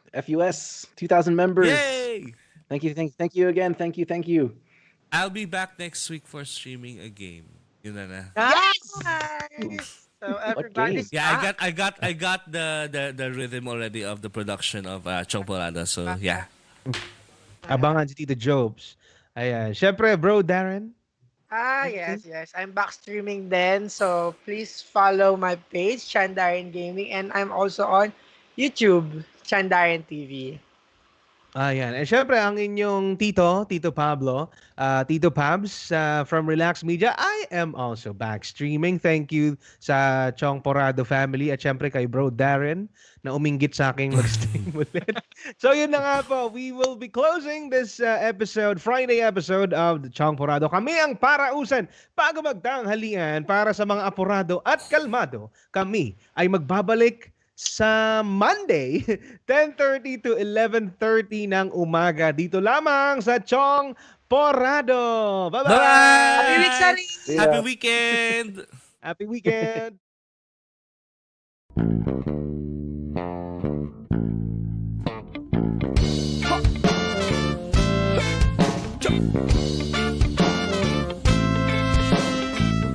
Speaker 3: FUS 2,000 members.
Speaker 1: Yay!
Speaker 3: Thank you again. Thank you.
Speaker 1: I'll be back next week for streaming a game. Yun na.
Speaker 2: Nice. So everybody's
Speaker 1: Yeah, I got the rhythm already of the production of Tsongporado. So yeah.
Speaker 4: Abangan si Tito Jobs. Ayan. Syempre, bro, Darren.
Speaker 2: yes. I'm back streaming then. So please follow my page, Chandarin Gaming, and I'm also on YouTube, Chandarin TV.
Speaker 4: Ayan. And syempre, ang inyong Tito Pablo, Tito Pabs from Relax Media. I am also back streaming. Thank you sa Tsongporado family at syempre kay bro Darren na uminggit sa aking mag-stream ulit. So yun na nga po. We will be closing this Friday episode of the Tsongporado. Kami ang parausan bago magtanghalian para sa mga apurado at kalmado. Kami ay magbabalik sa Monday, 10:30 to 11:30 ng umaga. Dito lamang sa Tsongporado. Bye-bye!
Speaker 1: Bye!
Speaker 2: Happy week, Sari!
Speaker 1: Happy weekend!
Speaker 4: Happy weekend!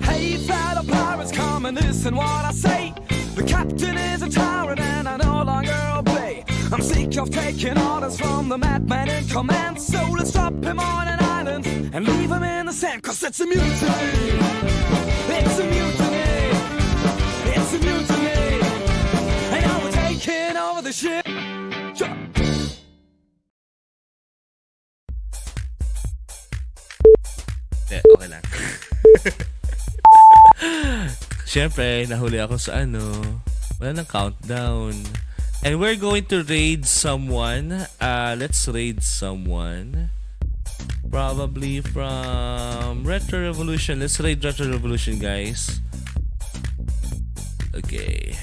Speaker 5: Hey, fellow pirates, come and listen what I say. The captain is a tyrant and I no longer obey. I'm sick of taking orders from the madman in command. So let's drop him on an island and leave him in the sand. Cause it's a mutiny. It's a mutiny. It's a mutiny. And now we're taking over the ship.
Speaker 1: Okay lang. Siyempre, nahuli ako sa wala nang countdown. And we're going to raid someone. Let's raid someone. Probably from Retro Revolution. Let's raid Retro Revolution, guys. Okay.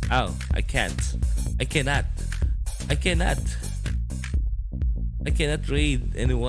Speaker 1: Oh, I can't. I cannot raid anyone.